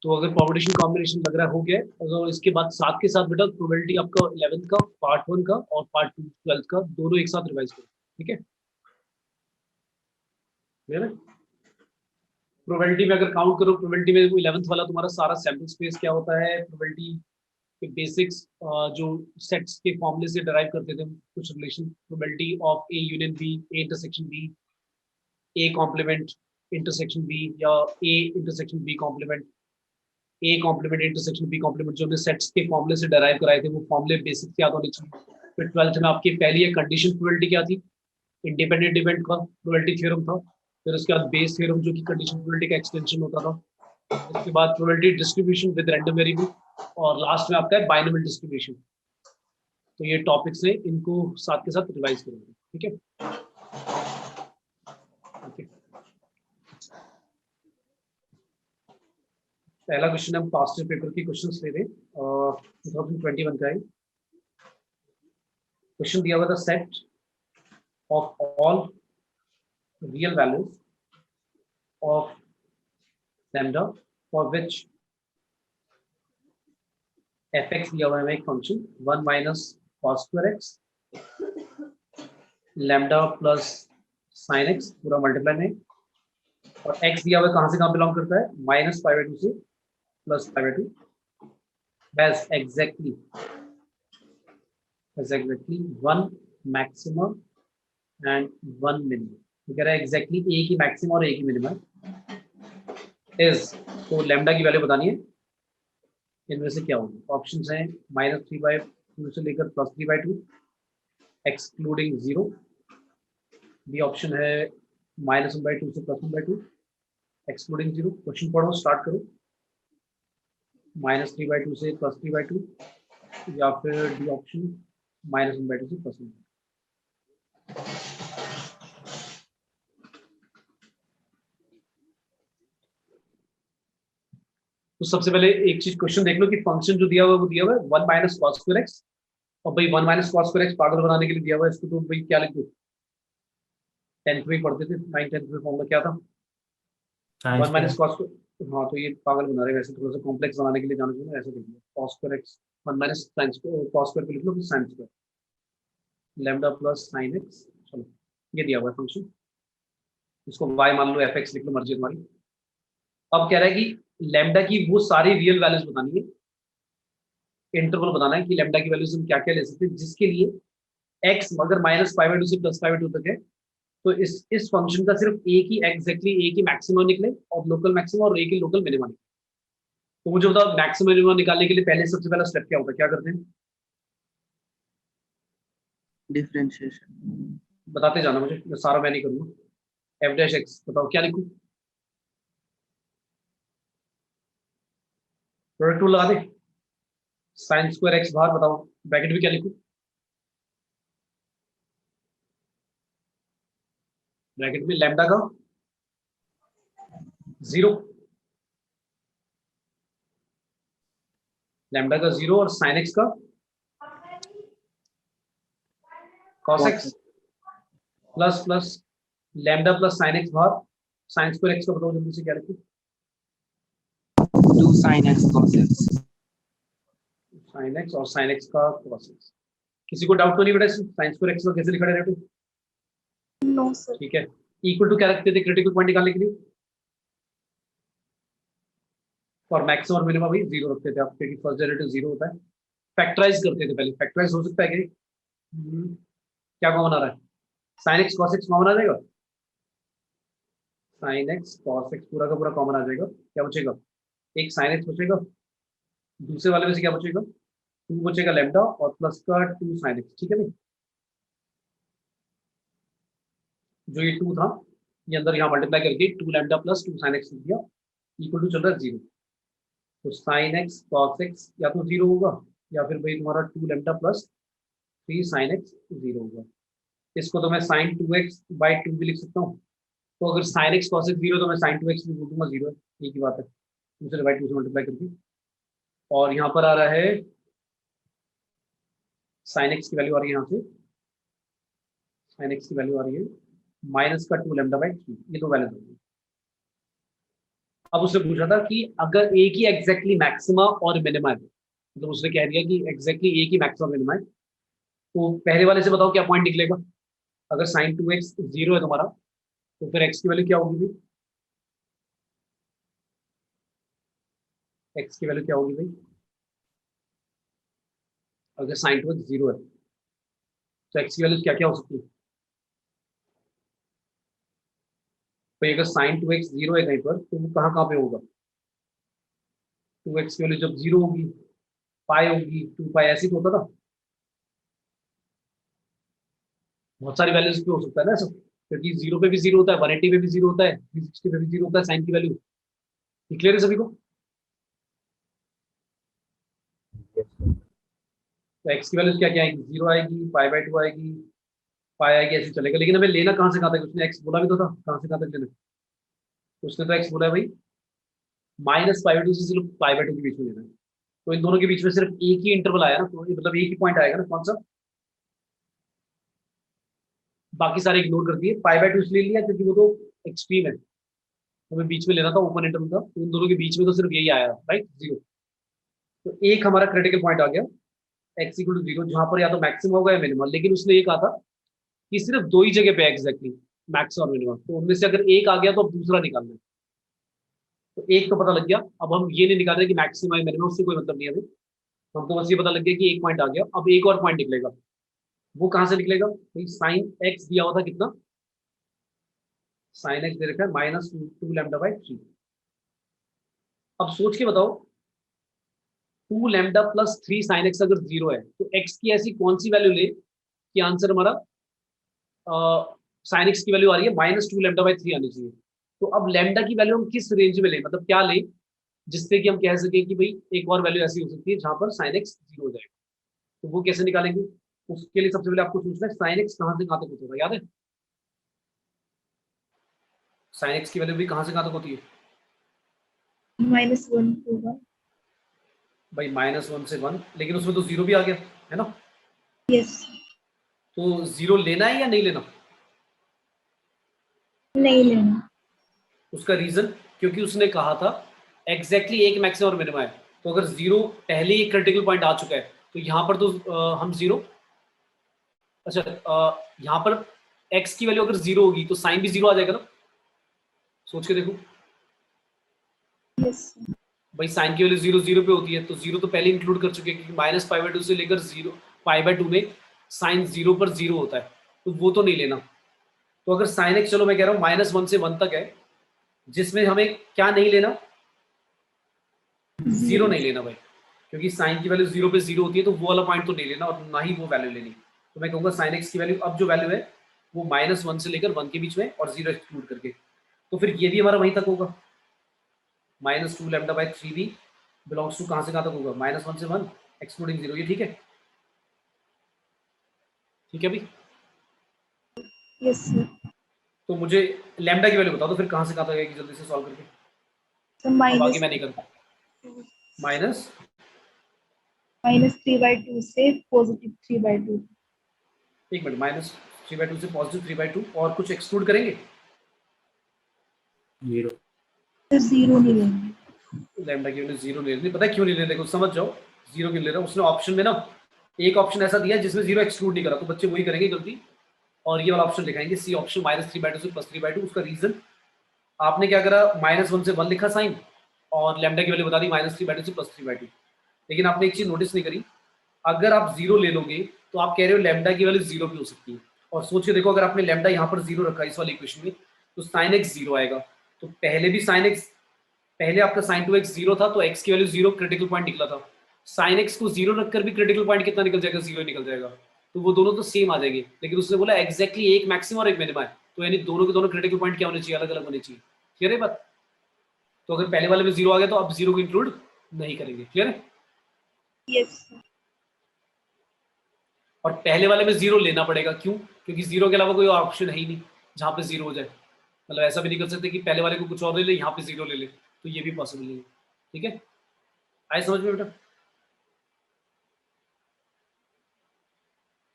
तो अगर permutation combination लग रहा हो गया तो इसके बाद साथ के साथ बेटा प्रोबेबिलिटी आपका 11th का पार्ट 1 का और पार्ट 2 12th का दोनों एक साथ रिवाइज करो, ठीक है। प्रोबेबिलिटी में अगर काउंट करो, प्रोबेबिलिटी में 11th वाला तुम्हारा सारा सैंपल स्पेस क्या होता है, प्रोबेबिलिटी के बेसिक्स जो सेट्स के फॉर्मूले से डराइव करते थे कुछ relation, probability of A union B, A intersection B, A complement intersection B, या A intersection B complement, A complement intersection B complement, जो हमने सेट्स के फॉर्मूले से डराइव कराए थे वो फॉर्मूले बेसिक्स याद होने चाहिए। फिर 12th में आपकी पहली एक कंडीशन प्रोबेबिलिटी क्या थी, इंडिपेंडेंट इवेंट का प्रोबेबिलिटी थ्योरम था। फिर उसके बाद बेस थ्योरम जो कि कंडीशन प्रोबेबिलिटी का एक्सटेंशन होता था। उसके बाद probability distribution with random variable, और लास्ट में आपका है बाइनोमियल डिस्ट्रीब्यूशन। तो ये टॉपिक्स हैं, इनको साथ के साथ रिवाइज करेंगे, ठीक है। पहला क्वेश्चन हम पास्ट पेपर के क्वेश्चंस ले रहे हैं, 2021 का है। क्वेश्चन दिया हुआ था, set of all real values of lambda for which fx दिया हुआ है एक function 1 minus cos square x lambda plus sign x पूरा मल्टीप्लाई में, और x दिया हुआ है कहां से कहां बिलोंग करता है, -π/2 से +π/2, has exactly 1 maximum and 1 minimum। तो कह रहा है एग्जैक्टली एक ही मैक्सिमम और एक ही मिनिमम इज, तो लैम्डा की वैल्यू बतानी है। इनमें से क्या होगी, ऑप्शंस हैं -3/2 से लेकर +3/2 एक्सक्लूडिंग 0। बी ऑप्शन है -1/2 से +1/2 एक्सक्लूडिंग 0। क्वेश्चन पढ़ो, स्टार्ट करो। -3/2 से +3/2, या फिर डी ऑप्शन -1/2 से +1/2। तो सबसे पहले एक चीज क्वेश्चन देख लो कि फंक्शन जो दिया हुआ है वो दिया हुआ है 1 माइनस कॉस स्क्वायर एक्स, और भाई 1 माइनस कॉस स्क्वायर एक्स पागल बनाने के लिए दिया हुआ है इसको, तो भाई क्या लिख दो, 10th में पढ़ते थे, 9 10th में फॉर्मूला क्या था, 1 माइनस कॉस। हाँ तो ये पागल बना रहे, वैसे थोड़ा सा कॉम्प्लेक्स बनाने के लिए जाना चाहिए ना, ऐसे लिख लो cos square x 1 minus sine cos square को लिख लो फिर sine square lambda plus sine x. चलो ये दिया हुआ है फंक्शन, इसको y मान लो, fx लिख लो, मर्जी तुम्हारी। अब कह रहा है कि लैम्डा की वो सारी रियल वैल्यूज बतानी है, इंटरवल बताना है कि लैम्डा की वैल्यूज हम क्या क्या ले सकते हैं, जिसके लिए x अगर -π/2 से +π/2 तक है, तो इस फंक्शन का सिर्फ एक ही एग्जैक्टली एक ही मैक्सिमम निकले, और लोकल मैक्सिमम, और एक ही लोकल मिनिमम निकले। तो मुझे बताओ मैक्सिमम मिनिमम निकालने के लिए पहले सबसे पहला स्टेप क्या होता है, क्या करते हैं, डिफरेंशिएशन। बताते जाना मुझे, सारा मैं नहीं करूंगा। एफ डैश एक्स बताओ क्या लिखूं, प्रोडक्ट रूल लगा दे, साइन स्क्वायर एक्स बाहर, बताओ ब्रैकेट में क्या लिखूं, ब्रैकेट में लैम्डा का 0, लैम्डा का 0 और साइन एक्स का cos x plus plus lambda plus sine x बाहर, साइन स्क्वायर एक्स का बताओ जल्दी से क्या लिखूं, 2 sin x cos x। Sine x और साइन एक्स का कॉस एक्स। किसी को डाउट तो नहीं बेटा, साइन स्क्वायर एक्स को कैसे लिखा है, नो सर। ठीक है। इक्वल टू क्या रखते थे क्रिटिकल पॉइंट निकालने के लिए, और मैक्सिमम और मिनिमम भी 0 रखते थे आप, क्योंकि फर्स्ट डेरिवेटिव 0 होता है। फैक्टराइज करते थे पहले, फैक्टराइज हो सकता है कि क्या कॉमन आ रहा है, sine x cos x common आ जाएगा, साइन एक्स कॉस एक्स पूरा का पूरा कॉमन आ जाएगा, क्या बचेगा, एक साइन एक्स बचेगा, दूसरे वाले में से क्या बचेगा, 2 बचेगा लैम्डा और प्लस का 2 साइन एक्स, ठीक है भाई। जो ये 2 था ये अंदर यहाँ मल्टीप्लाई करके 2 लैम्डा प्लस 2 साइन एक्स लिख दिया, इक्वल टू चल रहा है 0। तो साइन एक्स कॉस एक्स या तो 0 होगा, या फिर भाई तुम्हारा 2 लैम्डा प्लस 3 साइन एक्स 0 होगा। इसको तो मैं साइन 2x/2 भी लिख सकता हूँ। तो अगर साइन एक्स कॉस एक्स 0 तो मैं साइन 2x भी बोल दूंगा 0 है, एक ही बात है, दूसरे बाई 2 से मल्टीप्लाई करके। और यहाँ पर आ रहा है साइन एक्स की वैल्यू आ रही है, यहाँ से साइन एक्स की वैल्यू आ रही है -2 लैम्डा/3, ये दो वैल्यू होगी। अब उसने पूछा था कि अगर एक ही एग्जैक्टली मैक्सिमा और मिनिमा है, मतलब उसने कह दिया कि एग्जैक्टली एक ही मैक्सिमा मिनिमा है, तो पहले वाले से बताओ क्या पॉइंट निकलेगा। अगर साइन 2x 0 है तुम्हारा, तो फिर x की वैल्यू क्या होगी भाई? x की वैल्यू क्या होगी भाई? अगर साइन 2x 0 है तो x की वैल्यू क्या क्या हो सकती है भाई? अगर साइन 2x 0 है कहीं पर, तो वो कहाँ कहाँ पे होगा? 2x की वैल्यू जब 0 होगी, पाई होगी, 2 पाई, ऐसी तो होता था। बहुत सारी वैल्यूज पे हो सकता है ना सब, क्योंकि 0 पे भी 0 होता है, 180 पे भी 0 होता है, 360 पे भी 0 होता है साइन की वैल्यू। क्लियर है सभी को? तो एक्स की वैल्यू क्या क्या आएगी? 0 आएगी, पाई/2 आएगी, पाई आएगी, ऐसे चलेगा। लेकिन हमें लेना कहाँ से कहाँ तक? उसने एक्स बोला भी तो था, कहाँ से कहाँ तक लेना? उसने तो एक्स बोला है भाई -पाई/2 से सिर्फ पाई/2 के बीच में लेना है। तो इन दोनों के बीच में सिर्फ एक ही इंटरवल आया ना, तो ये मतलब एक ही पॉइंट आएगा ना, कौन सा? बाकी सारे इग्नोर कर दिए। पाई/2 इसलिए लिया क्योंकि वो तो एक्सट्रीम है, हमें बीच में लेना था, ओपन इंटरवल था, तो इन दोनों के बीच में तो सिर्फ यही आया, राइट, 0। तो एक हमारा क्रिटिकल पॉइंट आ गया एक्स इक्वल टू 0, जहां पर या तो मैक्सिमम होगा या मिनिमम। लेकिन उसने ये कहा था कि सिर्फ दो ही जगह पे एग्जैक्टली मैक्स और मिनिमम, तो उनमें से अगर एक आ गया तो अब दूसरा निकालना है। तो एक तो पता लग गया, अब हम ये नहीं निकाल रहे कि मैक्सिमम या मिनिमम, उससे कोई मतलब नहीं है अभी। हमको बस ये पता लग गया कि एक पॉइंट आ गया। अब एक और पॉइंट निकलेगा, वो कहां से निकलेगा भाई? साइन एक्स दिया हुआ था कितना? साइन एक्स दे रखा है -2 λ/3। अब सोच के बताओ, 2 λ + 3 sin x अगर 0 है, तो x की ऐसी कौन सी वैल्यू ले कि आंसर हमारा साइन एक्स की वैल्यू आ रही है -2 λ/3 आनी चाहिए। तो अब लैम्डा की वैल्यू हम किस रेंज में लें, मतलब क्या लें जिससे कि हम कह सके कि भाई एक और वैल्यू ऐसी हो सकती है जहां पर साइन एक्स 0 हो जाएगा। तो वो कैसे निकालेंगे? उसके लिए सबसे पहले आपको सोचना है साइन एक्स कहां से कहां तक होता है, याद है? साइन एक्स की वैल्यू भी कहां से कहां तक होती है -1 होगा। भाई? -1 से 1, लेकिन उसमें तो 0 भी आ गया है ना। यस। तो 0 लेना है या नहीं लेना? नहीं लेना। उसका रीजन, क्योंकि उसने कहा था एग्जैक्टली एक मैक्सिमम और मिनिमम है। तो अगर 0 पहले ही क्रिटिकल पॉइंट आ चुका है, तो यहाँ पर तो हम 0, अच्छा यहाँ पर x की वैल्यू अगर 0 होगी तो साइन भी 0 आ जाएगा ना। सोच के देखो यस। भाई, साइन की वैल्यू 0 0 पे होती है, तो 0 तो पहले इंक्लूड कर चुके हैं, क्योंकि -पाई/2 से लेकर 0 पाई/2 में साइन 0 पर 0 होता है, तो वो तो नहीं लेना। तो अगर साइन एक्स, चलो मैं कह रहा हूँ -1 से 1 तक है, जिसमें हमें क्या नहीं लेना? 0 0। नहीं लेना भाई, क्योंकि साइन की वैल्यू 0 पे 0 होती है, तो वो वाला पॉइंट तो नहीं लेना, और ना ही वो वैल्यू लेनी। तो मैं कहूँगा साइन एक्स की वैल्यू अब जो वैल्यू है वो -1 से लेकर 1 के बीच में, और 0 एक्सक्लूड करके। तो फिर ये भी हमारा वहीं तक होगा, -2 λ/3 भी बिलोंग्स टू कहाँ से कहाँ तक होगा? -1 से 1 एक्सक्लूडिंग 0। ये ठीक है? ठीक है भाई। Yes sir. तो मुझे लैम्डा की वैल्यू बता दो फिर कहाँ से कहाँ तक आएगी, जल्दी से सॉल्व करके। तो अब आगे माइनस मैं नहीं करूँ। माइनस -3/2 से +3/2। एक मिनट, -3/2 से +3/2, और कुछ एक्सक्लूड करेंगे? सर 0 नहीं लेंगे। लैम्डा की वैल्यू 0 ले लेनी, पता है क्यों नहीं ले रहे? देखो समझ जाओ, 0 क्यों ले रहा है। उसने ऑप्शन में ना एक ऑप्शन ऐसा दिया जिसमें 0 एक्सक्लूड नहीं करा, तो बच्चे वही करेंगे गलती, और ये वाला ऑप्शन दिखाएंगे, सी ऑप्शन -3/2 से +3/2। उसका रीजन, आपने क्या करा, -1 से 1 लिखा साइन, और लैम्डा की वैल्यू बता दी -3/2 से +3/2। लेकिन आपने एक चीज नोटिस नहीं करी, अगर आप 0 ले लोगे तो आप कह रहे हो लैम्डा की वैल्यू 0 पे हो सकती है। और सोच के देखो, अगर आपने लैम्डा यहाँ पर 0 रखा इस वाली इक्वेशन में, तो साइन एक्स 0 आएगा। तो पहले भी साइन एक्स, पहले आपका साइन 2x 0 था, तो x की वैल्यू 0 क्रिटिकल पॉइंट निकला था। साइन x को 0 रखकर भी क्रिटिकल पॉइंट कितना निकल जाएगा? 0 निकल जाएगा। तो वो दोनों तो सेम आ जाएंगे, लेकिन उसने बोला एग्जैक्टली एक मैक्सिमम और एक मिनिमम है, तो यानी दोनों के दोनों क्रिटिकल पॉइंट क्या होने चाहिए? अलग अलग होने चाहिए। क्लियर है बात? तो अगर पहले वाले में 0 आ गया तो अब 0 को इंक्लूड नहीं करेंगे। क्लियर है? Yes sir. और पहले वाले में 0 लेना पड़ेगा, क्यों? क्योंकि 0 के अलावा कोई ऑप्शन है ही नहीं जहां पे 0 हो जाए। मतलब ऐसा भी नहीं कर सकते कि पहले वाले को कुछ और ले ले, यहाँ पे 0 ले ले, तो ये भी पॉसिबल नहीं है। ठीक है, आए समझ में बेटा?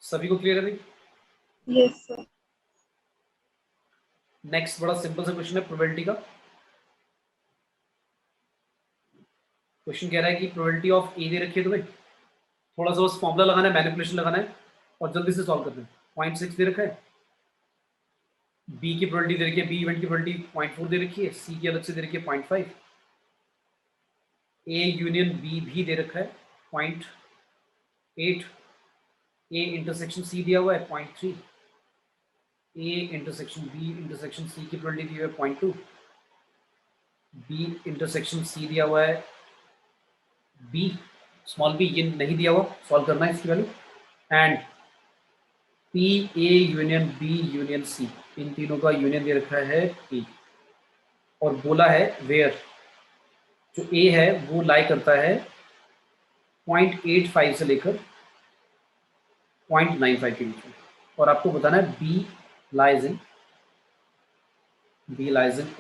सभी को क्लियर है भाई? Yes sir. नेक्स्ट बड़ा सिंपल सा क्वेश्चन है प्रोबेबिलिटी का। क्वेश्चन कह रहा है कि प्रोबेबिलिटी ऑफ ए दे रखी है तुम्हें, थोड़ा सा बस फॉर्मूला लगाना है, मैनिपुलेशन लगाना है और जल्दी से सॉल्व करना है। 0.6 दे रखा है, बी की प्रोबेबिलिटी दे रखी है, बी इवेंट की प्रोबेबिलिटी 0.4 दे रखी है, सी की अलग से दे रखी है 0.5, ए यूनियन बी भी दे रखा है 0.8, ए इंटरसेक्शन सी दिया हुआ है 0.3, A intersection B intersection C की प्रोबेबिलिटी दी हुई है 0.2, बी इंटरसेक्शन सी दिया हुआ है, बी स्मॉल बी ये नहीं दिया हुआ, सॉल्व करना है इसकी value, and P A union B union C, इन तीनों का यूनियन दे रखा है पी, और बोला है वेयर, जो ए है वो लाई करता है 0.85 से लेकर 0.95 के बीच में, और आपको बताना है बी लाइज इन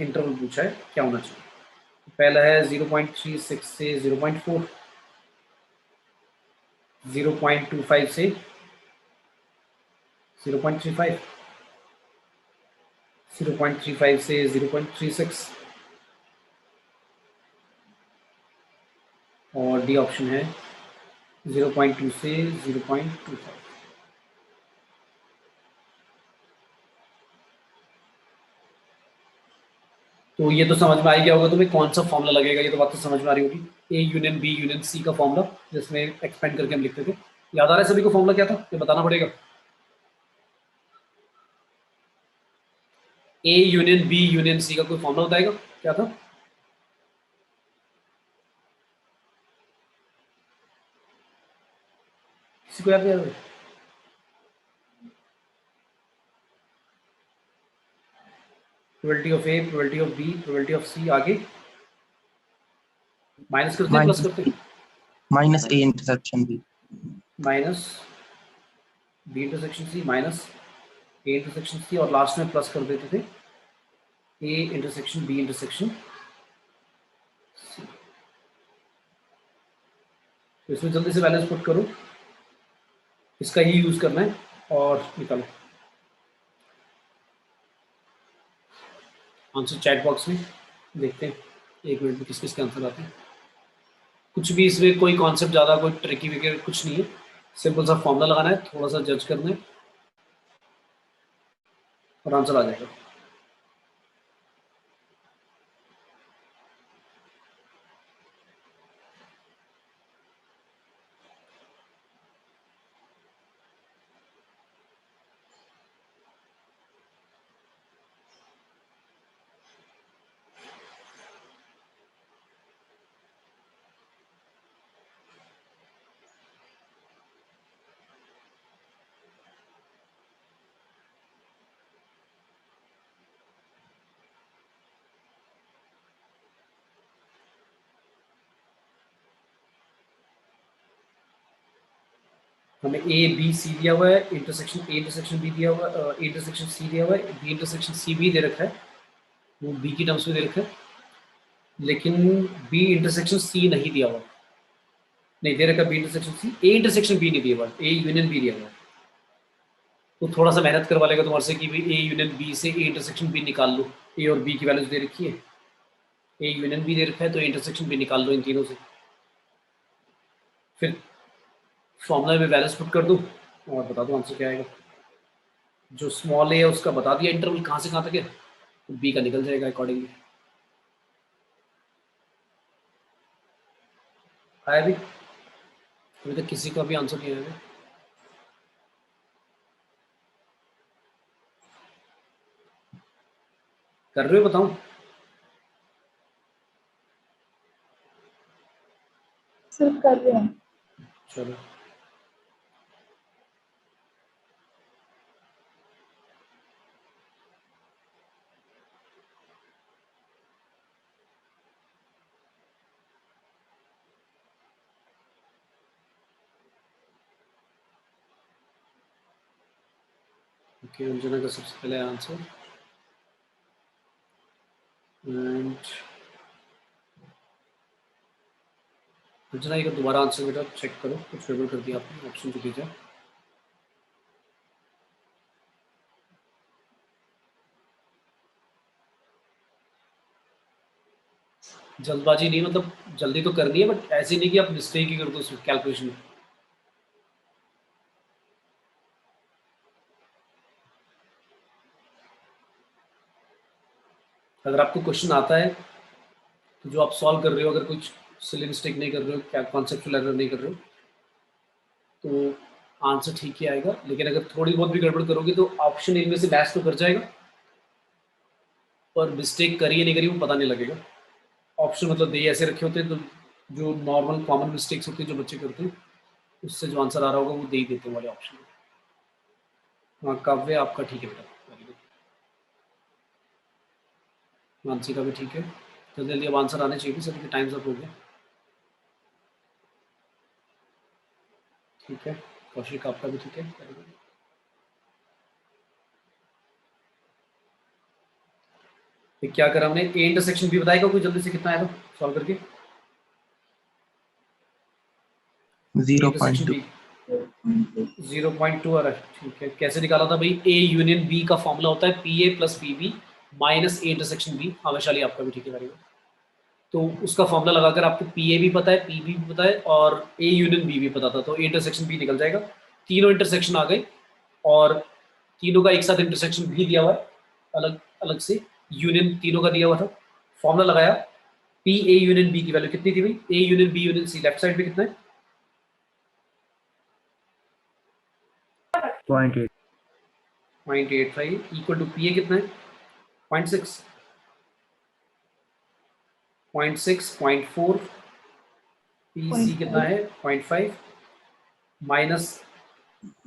इंटरवल पूछा है क्या होना चाहिए। पहला है 0.36 से 0.4, 0.25 से 0.35, 0.35 से 0.36, और डी ऑप्शन है 0.2 से 0.25। तो ये तो समझ में आ गया होगा तुम्हें कौन सा फॉर्मूला लगेगा, ये तो बात तो समझ में आ रही होगी, A union B union C का फॉर्मूला जिसमें एक्सपेंड करके हम लिखते थे। याद आ रहा है सभी को फॉर्मूला क्या था, ये बताना पड़ेगा। A union B union C का कोई फॉर्मूला बताएगा क्या था? किसी को याद नहीं आ रहा? Probability of A, probability of B, probability of C, आगे माइनस करते हैं प्लस करते हैं? Minus A intersection B, minus B intersection C minus A intersection C, और लास्ट में प्लस कर देते थे A intersection B intersection C. तो इसमें जल्दी से बैलेंस पुट करो, इसका ही यूज करना है और निकालो आंसर चैट बॉक्स में। देखते हैं 1 मिनट में किस किस के आंसर आते हैं। कुछ भी इसमें कोई कॉन्सेप्ट ज़्यादा कोई ट्रिकी वगैरह कुछ नहीं है, सिंपल सा फॉर्मूला लगाना है, थोड़ा सा जज करना है और आंसर आ जाएगा। हमें ए बी सी दिया हुआ है, इंटरसेक्शन ए इंटरसेक्शन बी दिया हुआ है, ए इंटरसेक्शन सी दिया हुआ है, बी इंटरसेक्शन सी भी दे रखा है, वो बी की टर्म्स में दे रखा है, लेकिन बी इंटरसेक्शन सी नहीं दिया हुआ, नहीं दे रखा B intersection C, A intersection B नहीं दिया हुआ, ए यूनियन बी दिया हुआ। तो थोड़ा सा मेहनत करवा लेगा तुम्हारे से कि भाई ए यूनियन बी से ए इंटरसेक्शन बी निकाल लो, ए और बी की वैल्यूज दे रखी है, ए यूनियन बी दे रखा है तो ए इंटरसेक्शन बी निकाल लो इन तीनों से, फिर फॉर्मूला में बैलेंस पुट कर दो और बता दो आंसर क्या आएगा। जो स्मॉल ए है उसका बता दिया इंटरवल कहाँ से कहाँ तक है, तो बी का निकल जाएगा अकॉर्डिंगली। आया भी? अभी तक किसी का भी आंसर नहीं आया। कर रहे हो बताऊं? सर कर रहे हैं। चलो ओके, अंजना का सबसे पहले आंसर, एंड अंजना एक दोबारा आंसर बेटा चेक करो, कुछ गड़बड़ कर दिया आपने, ऑप्शन जो दीजिए। जल्दबाजी नहीं, मतलब जल्दी तो करनी है, बट ऐसी नहीं कि आप मिस्टेक ही कर दो उसमें कैलकुलेशन में। अगर आपको क्वेश्चन आता है तो जो आप सॉल्व कर रहे हो, अगर कुछ सिली मिस्टेक नहीं कर रहे हो, क्या कॉन्सेप्चुअल एरर नहीं कर रहे हो, तो आंसर ठीक ही आएगा। लेकिन अगर थोड़ी बहुत भी गड़बड़ करोगे तो ऑप्शन इनमें से मैच तो कर जाएगा, पर मिस्टेक करी है नहीं करी वो पता नहीं लगेगा। ऑप्शन मतलब दे ऐसे रखे होते हैं तो जो नॉर्मल कॉमन मिस्टेक्स होती है जो बच्चे करते हैं, उससे जो आंसर आ रहा होगा वो दे ही देते हैं वाले ऑप्शन। हाँ काव्य आपका ठीक है बेटा, वेरी गुड। मानसी का भी ठीक है। जल्दी जल्दी अब आंसर आने चाहिए सभी के, टाइम्स अप हो गया। ठीक है, कौशिक आपका भी ठीक है, वेरी गुड। फिर क्या करा हमने, ए इंटरसेक्शन भी बताएगा कोई जल्दी से, कितना आया था सॉल्व करके? 0.2 0.2 आ रहा है, ठीक है। कैसे निकाला था भाई? ए यूनियन बी का फॉर्मूला होता है P A plus P B minus A intersection B. हाँ वैशाली आपका भी ठीक है, वेरी गुड। तो उसका फॉर्मूला लगाकर आपको पी ए भी पता है, पी बी भी पता है और ए यूनियन बी भी पता था, तो ए इंटरसेक्शन बी निकल जाएगा। तीनों इंटरसेक्शन आ गए और तीनों का एक साथ इंटरसेक्शन भी दिया हुआ है, अलग अलग से यूनियन तीनों का दिया हुआ था। फॉर्मूला लगाया, पी ए यूनियन बी की वैल्यू कितनी थी भाई? A union B union C, left side पे कितना है? 0.8 0.85 इक्वल टू पी ए कितना है? 0.6, 0.6, 0.4, पी सी कितना है? 0.5 माइनस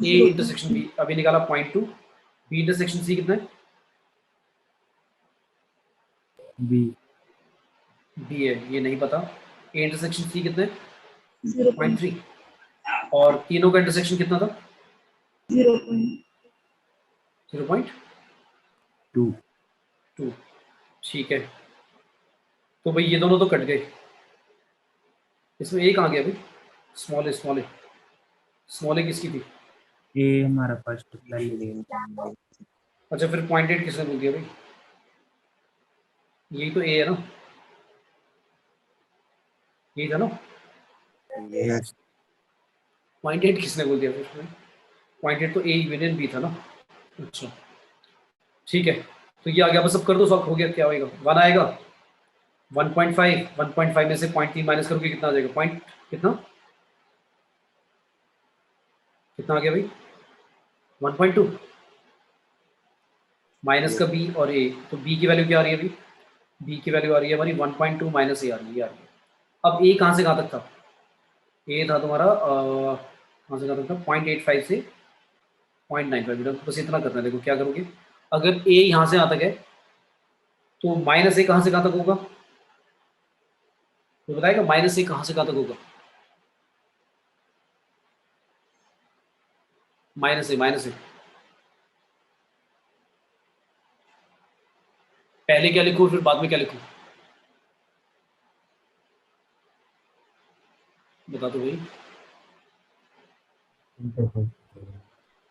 ए इंटरसेक्शन बी अभी निकाला 0.2, बी इंटरसेक्शन सी कितना है? B बी है, ये नहीं पता। ए इंटरसेक्शन सी कितना है? 0.3 और तीनों का इंटरसेक्शन कितना था? 0.2। 2 ठीक है, तो भाई ये दोनों तो कट गए। इसमें ए कहाँ गया भाई? स्मॉल ए, स्मॉल ए, स्मॉल ए किसकी थी? A हमारा फर्स्ट वैल्यू। अच्छा फिर 0.8 किसने बोल दिया भाई? यही तो ए है ना, यही था ना? Yes 0.8 किसने बोल दिया फिर उसमें? 0.8 तो ए यूनियन बी था ना। अच्छा ठीक है, तो ये आ गया, बस अब कर दो, सॉल्व हो गया। क्या होएगा? 1 आएगा, 1.5, 1.5 में से 0.3 माइनस करोगे कितना आ जाएगा? पॉइंट कितना कितना आ गया भाई? 1.2 माइनस का बी और ए, तो बी की वैल्यू क्या आ रही है अभी? बी की वैल्यू आ रही है हमारी 1.2 माइनस ए आ रही है, ये आ रही है। अब ए कहाँ से कहाँ तक था? ए था तुम्हारा कहाँ से कहाँ तक था? 0.85 से 0.95 मीटर, बस इतना करना है। देखो क्या करोगे, अगर ए यहाँ से यहाँ तक है तो माइनस ए कहाँ से कहाँ तक होगा? तो बताएगा माइनस ए कहाँ से कहाँ तक होगा? माइनस ए, माइनस ए पहले क्या लिखूं फिर बाद में क्या लिखूं? बता दो भाई,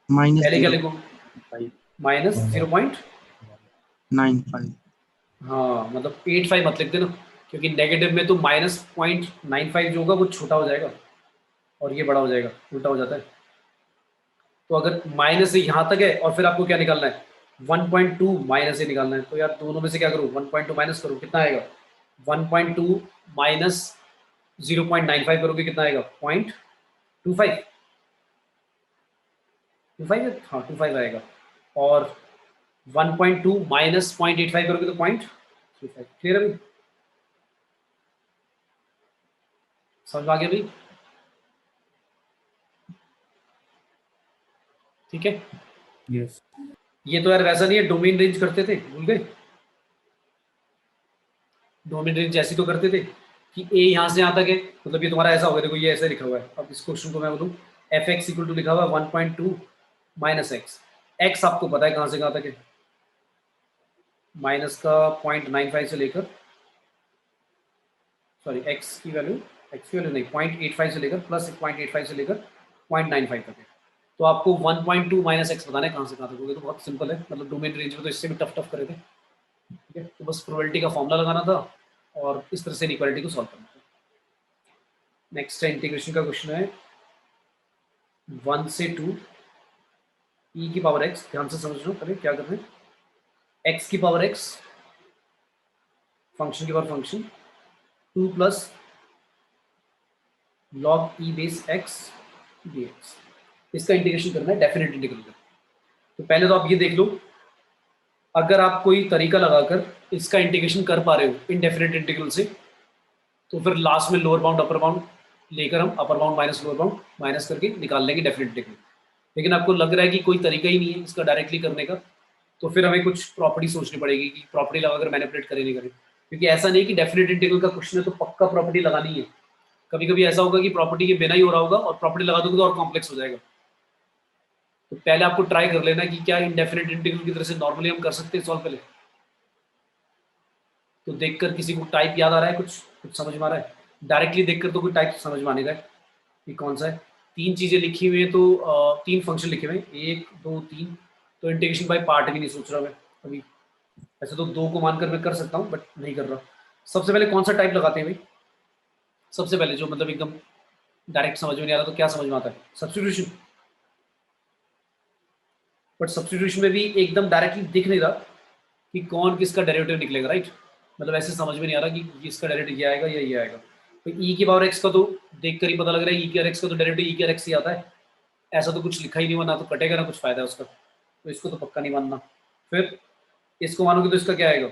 माइनस पहले क्या लिखूं? माइनस 0.95। हाँ मतलब 85 मत लिख देना, क्योंकि नेगेटिव में तो -0.95 जो होगा वो छोटा हो जाएगा और ये बड़ा हो जाएगा, उल्टा हो जाता है। तो अगर माइनस से यहाँ तक है और फिर आपको क्या निकालना है? 1.2 माइनस से निकालना है, तो यार दोनों में से क्या करूँ? 1.2 माइनस करूँ, कितना आएगा? 1.2 माइनस 0.95 करोगे कितना आएगा? 0.25, 25 हाँ 25 आएगा। और 1.2 माइनस 0.85 करोगे तो 0.35। क्लियर है भाई? समझ आ गया भाई? ठीक है, Yes ये तो यार वैसा नहीं है, डोमेन रेंज करते थे, भूल गए? डोमेन रेंज ऐसी तो करते थे कि ए यहाँ से यहाँ तक है, मतलब ये तुम्हारा ऐसा हो गया, देखो ये ऐसे लिखा हुआ है। अब इस क्वेश्चन को मैं बोलूँ एफ एक्स इक्वल टू लिखा हुआ है 1.2 माइनस एक्स, एक्स आपको पता है कहाँ से कहाँ तक है? माइनस का 0.95 से लेकर, सॉरी एक्स की वैल्यू नहीं, 0.85 से लेकर प्लस 0.85 से लेकर 0.95 तक है। तो आपको 1.2 माइनस एक्स बताना है कहाँ से कहाँ तक होगा, तो बहुत सिंपल है। मतलब डोमेन रेंज में तो इससे भी टफ करे थे। ठीक है, तो बस प्रोबेबिलिटी का फॉर्मूला लगाना था और इस तरह से इनइक्वालिटी को सॉल्व करना है। नेक्स्ट है इंटीग्रेशन का क्वेश्चन है 1 से 2 e की पावर x, ध्यान से समझ लो पहले क्या कर रहे हैं। x की पावर x फंक्शन की power function 2 plus log e base x dx, इसका इंटीग्रेशन करना है डेफिनेट इंटीग्रल का। तो पहले तो आप ये देख लो, अगर आप कोई तरीका लगाकर इसका इंटीग्रेशन कर पा रहे हो इनडेफिनेट इंटीग्रल से, तो फिर लास्ट में लोअर बाउंड अपर बाउंड लेकर हम upper bound minus lower bound minus करके निकाल लेंगे डेफिनेट इंटीग्रल। लेकिन आपको लग रहा है कि कोई तरीका ही नहीं है इसका डायरेक्टली करने का, तो फिर हमें कुछ प्रॉपर्टी सोचनी पड़ेगी कि प्रॉपर्टी लगाकर मैनिपुलेट करें नहीं करें, क्योंकि ऐसा नहीं कि डेफिनेट इंटीग्रल का क्वेश्चन है तो पक्का प्रॉपर्टी लगानी है। कभी कभी ऐसा होगा कि प्रॉपर्टी के बिना ही हो रहा होगा और प्रॉपर्टी लगा दोगे तो और कॉम्प्लेक्स हो जाएगा। तो पहले आपको ट्राई कर लेना कि क्या इंडेफिनेट इंटीग्रल की तरह से नॉर्मली हम कर सकते हैं सॉल्व पहले। तो देखकर किसी को टाइप याद आ रहा है, कुछ कुछ समझ में आ रहा है? डायरेक्टली देखकर तो कोई टाइप समझ में आने का है कि कौन सा है। 3 चीजें लिखी हुई है, तो 3 फंक्शन लिखे हुए हैं, 1 2 3। तो इंटीग्रेशन बाय पार्ट भी नहीं सोच रहा मैं अभी। ऐसे तो 2 को मानकर मैं कर सकता हूँ बट नहीं कर रहा। सबसे पहले कौन सा टाइप लगाते हैं भाई? सबसे पहले जो मतलब एकदम डायरेक्ट समझ में नहीं आ रहा तो क्या समझ में आता है? सब्स्टिट्यूशन। बट सब्स्टिट्यूशन में भी एकदम डायरेक्टली दिख नहीं रहा कि कौन किसका डेरिवेटिव निकलेगा, राइट? मतलब ऐसे समझ में नहीं आ रहा कि इसका डेरिवेटिव ये आएगा या ये आएगा। तो ई की पावर एक्स का तो देख कर ही पता लग रहा है ई की एक्स का तो डेरिवेटिव ई की एक्स ही आता है। ऐसा तो कुछ लिखा ही नहीं हुआ, ना तो कटेगा ना कुछ फायदा है उसका, तो इसको तो पक्का नहीं मानना। फिर इसको मानोगे तो इसका क्या आएगा?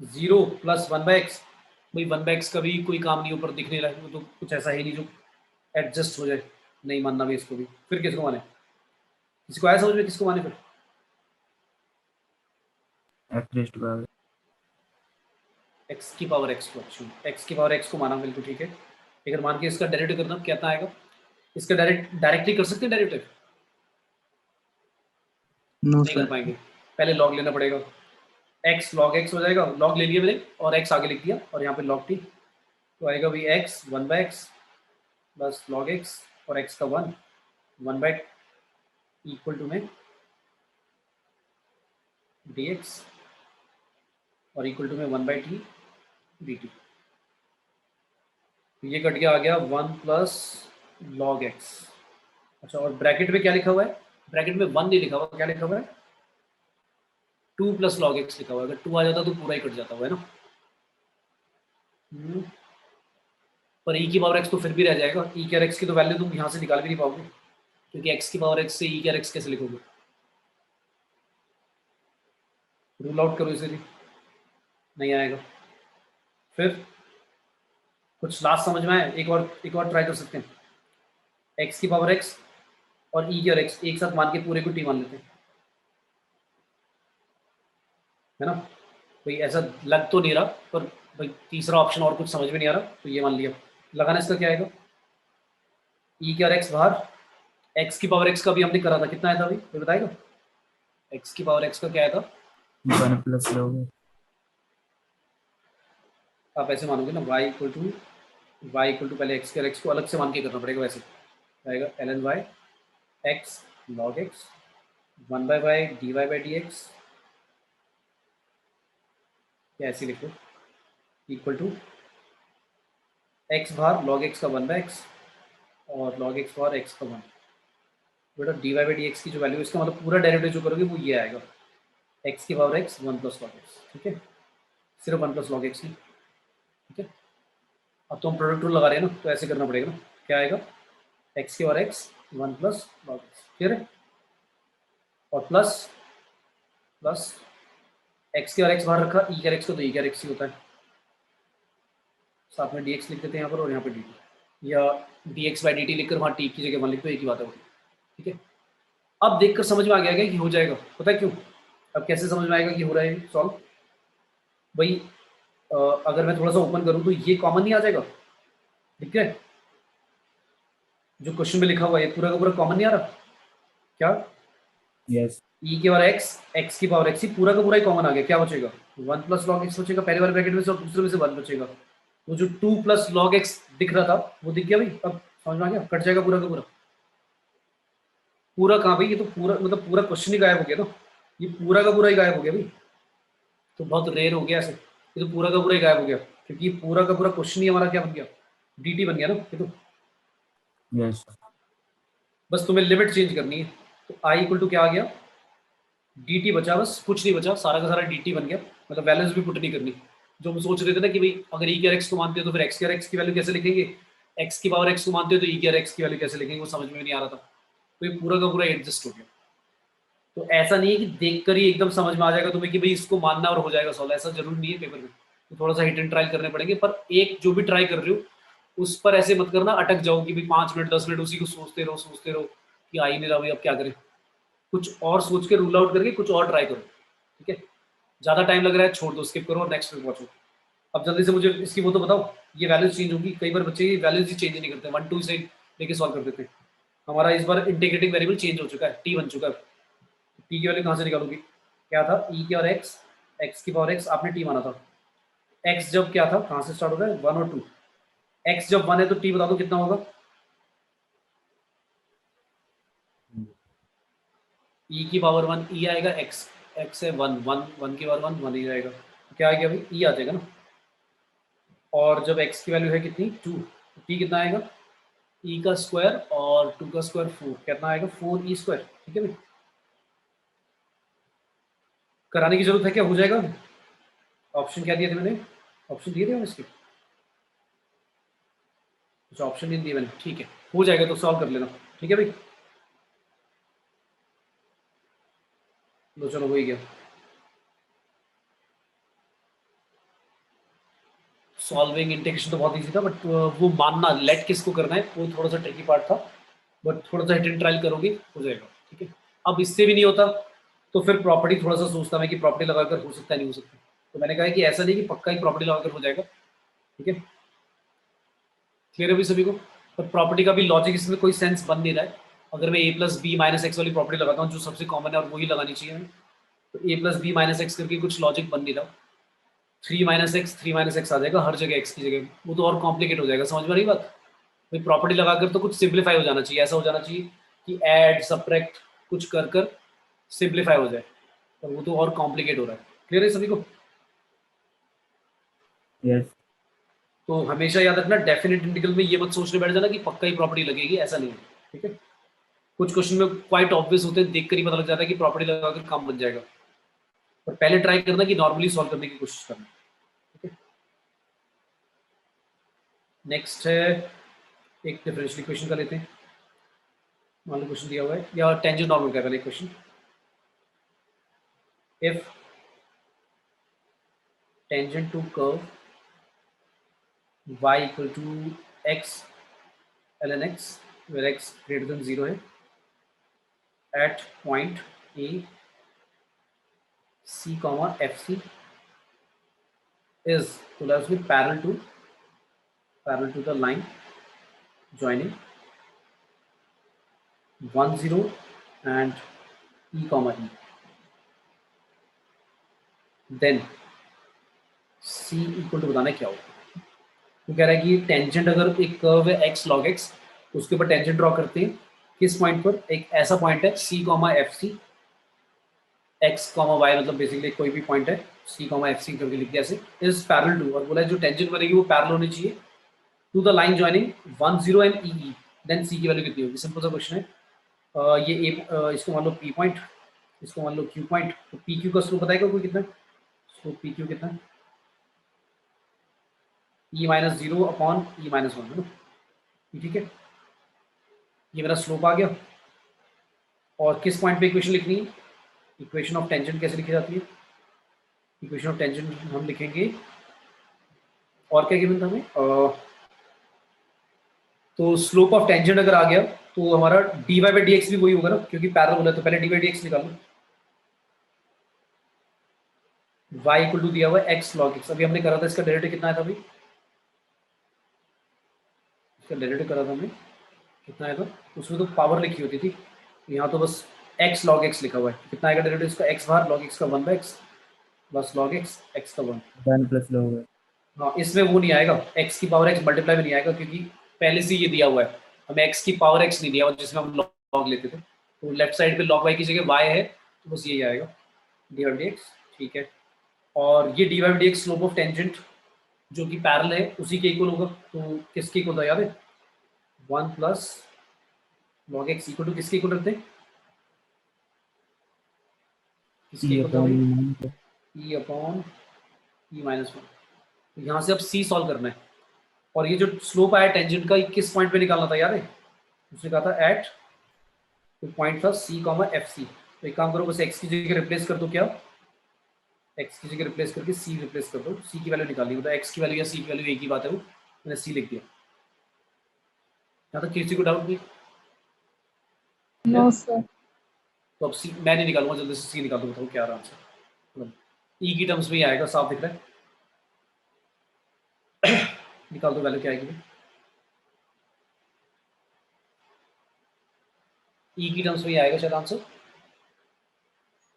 0 प्लस 1/x। भाई 1/x का भी कोई काम नहीं, ऊपर दिख नहीं रहा है, वो तो कुछ ऐसा ही नहीं जो एडजस्ट हो जाए। नहीं मानना भी इसको भी। फिर किसको माने? किसको आया समझ में, किसको माने फिर? एक्स की पावर एक्स को, अच्छा एक्स की पावर एक्स को माना, बिल्कुल ठीक है। अगर मान के इसका डेरिवेटिव करना कितना आएगा? इसका डायरेक्टली कर सकते हैं डेरिवेटिव? नो नहीं कर सर। पाएंगे, पहले लॉग लेना पड़ेगा। x log x हो जाएगा, लॉग ले लिया मैंने और x आगे लिख दिया और यहाँ पे log t, तो आएगा भी x 1/x plus log x और x का 1 इक्वल टू में dx और इक्वल टू में 1/t dt। ये कट गया, आ गया 1 प्लस log x। अच्छा, और ब्रैकेट में क्या लिखा हुआ है? ब्रैकेट में 1 नहीं लिखा हुआ, क्या लिखा हुआ है? 2 प्लस log x लिखा हुआ है। अगर 2 आ जाता तो पूरा ही कट जाता हुआ है ना। पर e की पावर x तो फिर भी रह जाएगा। e की x की तो वैल्यू तुम यहाँ से निकाल भी नहीं पाओगे, क्योंकि x की पावर x से e की x कैसे लिखोगे? रूल आउट करो इसे भी, नहीं आएगा। फिर कुछ लास्ट समझ में आया? एक और ट्राई कर सकते हैं। x की पावर x और e की और x एक साथ मान के पूरे को t मान लेते हैं, है ना? भाई ऐसा लग तो नहीं रहा, पर भाई तीसरा ऑप्शन और कुछ समझ में नहीं आ रहा तो ये मान लिया। लगाना इसका क्या आएगा? e की और x बाहर, x की पावर x का भी हमने करा था, कितना आया था अभी ये बताएगा? x की पावर x का क्या आया था? 1 प्लस log x। आप ऐसे मानोगे ना, y इक्वल टू पहले x के और x को अलग से मान के करना पड़ेगा। वैसे आएगा ln y x log x 1/y dy/dx, या ऐसे लिखो इक्वल टू x बाहर log x का 1/x और log x बाहर x का 1। बेटा dy/dx की जो वैल्यू, इसका मतलब पूरा डेरिवेटिव जो करोगे वो ये आएगा, x की power x 1 plus log x। ठीक है, सिर्फ 1 प्लस log x नहीं। ठीक है, अब तो हम प्रोडक्ट रूल लगा रहे हैं ना, तो ऐसे करना पड़ेगा ना। क्या आएगा? x की power x 1 plus log x, ठीक है, और प्लस x की और x बाहर रखा, e की x को तो e की x ही होता है, साथ में dx लिख देते हैं यहाँ पर और यहाँ पे dt, या dx/dt लिखकर वहाँ t की जगह 1 लिख दो, एक ही बात है। ठीक है, अब देखकर समझ में आ गया कि हो जाएगा। पता है क्यों? अब कैसे समझ में आएगा कि हो रहा है सॉल्व? भाई अगर मैं थोड़ा सा ओपन करूँ तो ये कॉमन नहीं आ जाएगा? ठीक है, जो क्वेश्चन में लिखा हुआ है ये पूरा का पूरा कॉमन नहीं आ रहा क्या? यस। e की पावर x की पावर x ही पूरा का पूरा ही कॉमन आ गया। क्या बचेगा? 1 प्लस log x बचेगा पहले वाले ब्रैकेट में से, और दूसरे में से 1 बचेगा। वो जो 2 प्लस log x दिख रहा था वो दिख गया भाई। अब समझ में आ गया? कट जाएगा पूरा का पूरा। पूरा कहाँ भाई? ये तो पूरा मतलब पूरा क्वेश्चन ही गायब हो गया ना, ये पूरा का पूरा ही गायब हो गया भाई। तो बहुत रेयर हो गया ऐसे। ये तो पूरा का पूरा ही गायब हो गया, क्योंकि पूरा का पूरा क्वेश्चन ही हमारा क्या बन गया, dt बन गया ना ये तो। यस बस तुम्हें लिमिट चेंज करनी है, तो i इक्वल टू क्या आ गया, dt बचा, बस कुछ नहीं बचा, सारा का सारा dt बन गया, मतलब वैल्यूज भी पुट नहीं करनी। जो हम सोच रहे थे ना कि भाई अगर e के x को मानते हो तो फिर x के x की वैल्यू कैसे लिखेंगे, x की पावर x को मानते हो तो e के x की वैल्यू कैसे लिखेंगे, वो समझ में नहीं आ रहा था, तो ये पूरा का पूरा एडजस्ट हो गया। तो ऐसा नहीं है कि देखकर ही एकदम समझ में आ जाएगा तुम्हें कि भाई इसको मानना और हो जाएगा सॉल्व, ऐसा जरूर नहीं है पेपर में, तो थोड़ा सा हिट एंड ट्रायल करने पड़ेंगे। पर एक जो भी ट्राई कर रहे हो उस पर ऐसे मत करना अटक जाओ कि भाई 5 मिनट 10 मिनट उसी को सोचते रहो कि आ ही नहीं रहा भाई अब क्या करें, कुछ और सोच के रूल आउट करके कुछ और ट्राई करो, ठीक है। ज्यादा टाइम लग रहा है छोड़ दो, स्किप करो और नेक्स्ट में पहुंचो। अब जल्दी से मुझे इसकी वो तो बताओ, ये वैल्यूज चेंज होगी, कई बार बच्चे ये वैल्यूज ही चेंज नहीं करते, 1 2 से लेके सॉल्व कर देते हैं। हमारा इस बार इंटीग्रेटिंग वेरिएबल चेंज हो चुका है, टी बन चुका है। टी की वैल्यू कहाँ से निकालोगी, क्या था ई की और एक्स की पावर एक्स आपने टी माना था, एक्स जब क्या था कहाँ से स्टार्ट हो रहा है 1 और 2, एक्स जब 1 है तो टी बता दो कितना होगा, ई की पावर 1 ई आएगा, एक्स एक्स है 1 1 1 की पावर 1 1 ही आएगा, तो क्या आ गया भाई ई आ जाएगा ना। और जब एक्स की वैल्यू है कितनी 2, तो टी कितना आएगा ई का स्क्वायर और 2 का स्क्वायर 4, कितना आएगा 4 ई स्क्वायर, ठीक है भाई। कराने की जरूरत है क्या, हो जाएगा। ऑप्शन क्या दिए थे मैंने, ऑप्शन दिए थे मैंने इसके, कुछ ऑप्शन नहीं दिए मैंने, ठीक है हो जाएगा, तो सॉल्व कर लेना, ठीक है भाई। लो चलो हो ही गया, सॉल्विंग इंटीग्रेशन तो बहुत इजी था, बट वो मानना लेट किसको करना है वो थोड़ा सा ट्रिकी पार्ट था, बट थोड़ा सा हिट एंड ट्रायल करोगे हो जाएगा, ठीक है। अब इससे भी नहीं होता तो फिर प्रॉपर्टी थोड़ा सा सोचता मैं कि प्रॉपर्टी लगाकर हो सकता है नहीं हो सकता, तो मैंने कहा कि ऐसा नहीं कि पक्का ही प्रॉपर्टी लगाकर हो जाएगा, ठीक है। क्लियर है भी सभी को, पर प्रॉपर्टी का भी लॉजिक इसमें कोई सेंस बन नहीं रहा है। अगर मैं a plus B minus X वाली प्रॉपर्टी लगाता हूँ जो सबसे कॉमन है और वही लगानी चाहिए हमें, तो a plus B minus X करके कुछ लॉजिक बन नहीं रहा, 3 माइनस एक्स आ जाएगा हर जगह एक्स की जगह, वो तो और कॉम्प्लिकेट हो जाएगा, समझ में आ रही बात। भाई प्रॉपर्टी लगाकर तो कुछ सिंप्लीफाई हो जाना चाहिए, ऐसा हो जाना चाहिए कि ऐड सब्ट्रैक्ट कुछ कर कर सिंप्लीफाई हो जाए, पर वो तो और कॉम्प्लिकेट हो रहा है। क्लियर है सभी को, यस तो हमेशा याद रखना डेफिनेट इंटीग्रल में ये मत सोचने बैठ जाना कि पक्का ही प्रॉपर्टी लगेगी, ऐसा नहीं है, ठीक है। कुछ क्वेश्चन में क्वाइट ऑब्वियस होते हैं, देखकर ही पता लग जाता है कि प्रॉपर्टी लगाकर काम बन जाएगा, पर पहले ट्राई करना कि नॉर्मली सॉल्व करने की कोशिश करना, ठीक है। नेक्स्ट है एक डिफरेंशियल इक्वेशन का लेते हैं, मान लो क्वेश्चन दिया हुआ है या टेंजेंट नॉर्मल का पहले question, if tangent to curve y equal to x ln x where x greater than 0 है at point a c comma fc is closely parallel to the line joining 1 0 and e comma e, then c equal to बताना क्या होगा। तो कह रहा है कि tangent अगर एक कर्व है x log x, उसके ऊपर टेंजेंट ड्रॉ करते हैं किस पॉइंट पर, एक ऐसा पॉइंट है c comma F C, X comma Y मतलब बेसिकली कोई भी पॉइंट है c कॉमा एफ सी करके लिख दिया ऐसे, इज पैरेलल टू, और बोला है जो टेंजेंट बनेगी वो पैरेलल होनी चाहिए to the line joining 1 0 and E E, then c की वैल्यू कितनी होगी, सिंपल सा क्वेश्चन है। ये इसको मान लो p पॉइंट, इसको मान लो q पॉइंट, तो पी क्यू का स्लोप बताएगा कोई कितना, स्लोप पी क्यू कितना, E minus 0 upon E minus 1 है ना, ठीक है। ये मेरा स्लोप आ गया, और किस पॉइंट पे इक्वेशन लिखनी है, इक्वेशन ऑफ टेंजेंट कैसे लिखी जाती है, इक्वेशन ऑफ टेंजेंट हम लिखेंगे, और क्या गिवन था हमें, तो स्लोप ऑफ टेंजेंट अगर आ गया तो हमारा dy बाई डी एक्स भी वही होगा ना, क्योंकि पैरेलल बोला तो पहले dy बाई डी एक्स निकालो, y इक्वल टू दिया हुआ है x log x, अभी हमने करा था इसका डेरिवेटिव कितना आया था भाई, इसका डेरिवेटिव करा था हमने कितना आया था, उसमें तो पावर लिखी होती थी, यहाँ तो बस x log x लिखा हुआ है, कितना आएगा डेरिवेटिव इसका, x बार log x का 1 by x plus log x का 1, 1 प्लस लोगे, हाँ इसमें वो नहीं आएगा x की पावर x मल्टीप्लाई में नहीं आएगा, क्योंकि पहले से ये दिया हुआ है, हमें x की पावर x नहीं दिया हुआ जिसमें हम log लेते थे, तो लेफ्ट साइड पे log y की जगह y है, तो बस यही आएगा डी एक्स, ठीक है। और ये dy by dx slope of tangent जो कि पैरेलल है उसी के इक्वल होगा। तो किसके इक्वल था याद है? 1 plus log x equal to किसके इक्वल रखते हैं? किसके E इक्वल था upon भाई? E minus e upon e minus one. तो यहाँ से अब c सॉल्व करना है और ये जो स्लोप आया टेंजेंट का किस पॉइंट पे निकालना था याद है? उसने कहा था एट, तो पॉइंट था c कॉमा एफ सी। तो एक काम करो, बस x की जगह रिप्लेस कर दो, क्या x की जगह रिप्लेस करके c रिप्लेस कर दो, c की वैल्यू निकालनी है, मतलब x की वैल्यू या c की वैल्यू एक ही बात है, वो मैंने c लिख दिया। यहाँ तक किसी को डाउट नहीं? No sir. तो अब c मैं नहीं निकालूंगा, जल्दी से c निकाल दो, बताओ क्या आराम से, e की टर्म्स में ही आएगा, साफ दिख रहा है। निकाल दो वैल्यू क्या आएगी, e की टर्म्स में ही आएगा शायद आंसर।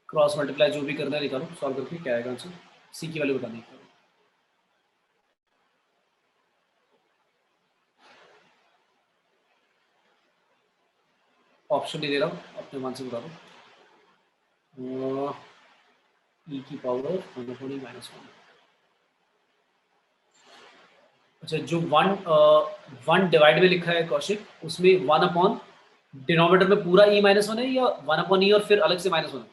क्रॉस मल्टीप्लाई जो भी करना है निकालो, सॉल्व करके क्या आएगा आंसर, c की वैल्यू बतानी है। ऑप्शन नहीं दे रहा हूँ, अपने मन से बता दो। e की पावर माइनस वन। अच्छा, जो वन डिवाइड में लिखा है कौशिक, उसमें वन अपॉन डिनोमिनेटर में पूरा e माइनस वन है या वन अपॉन e और फिर अलग से माइनस वन है?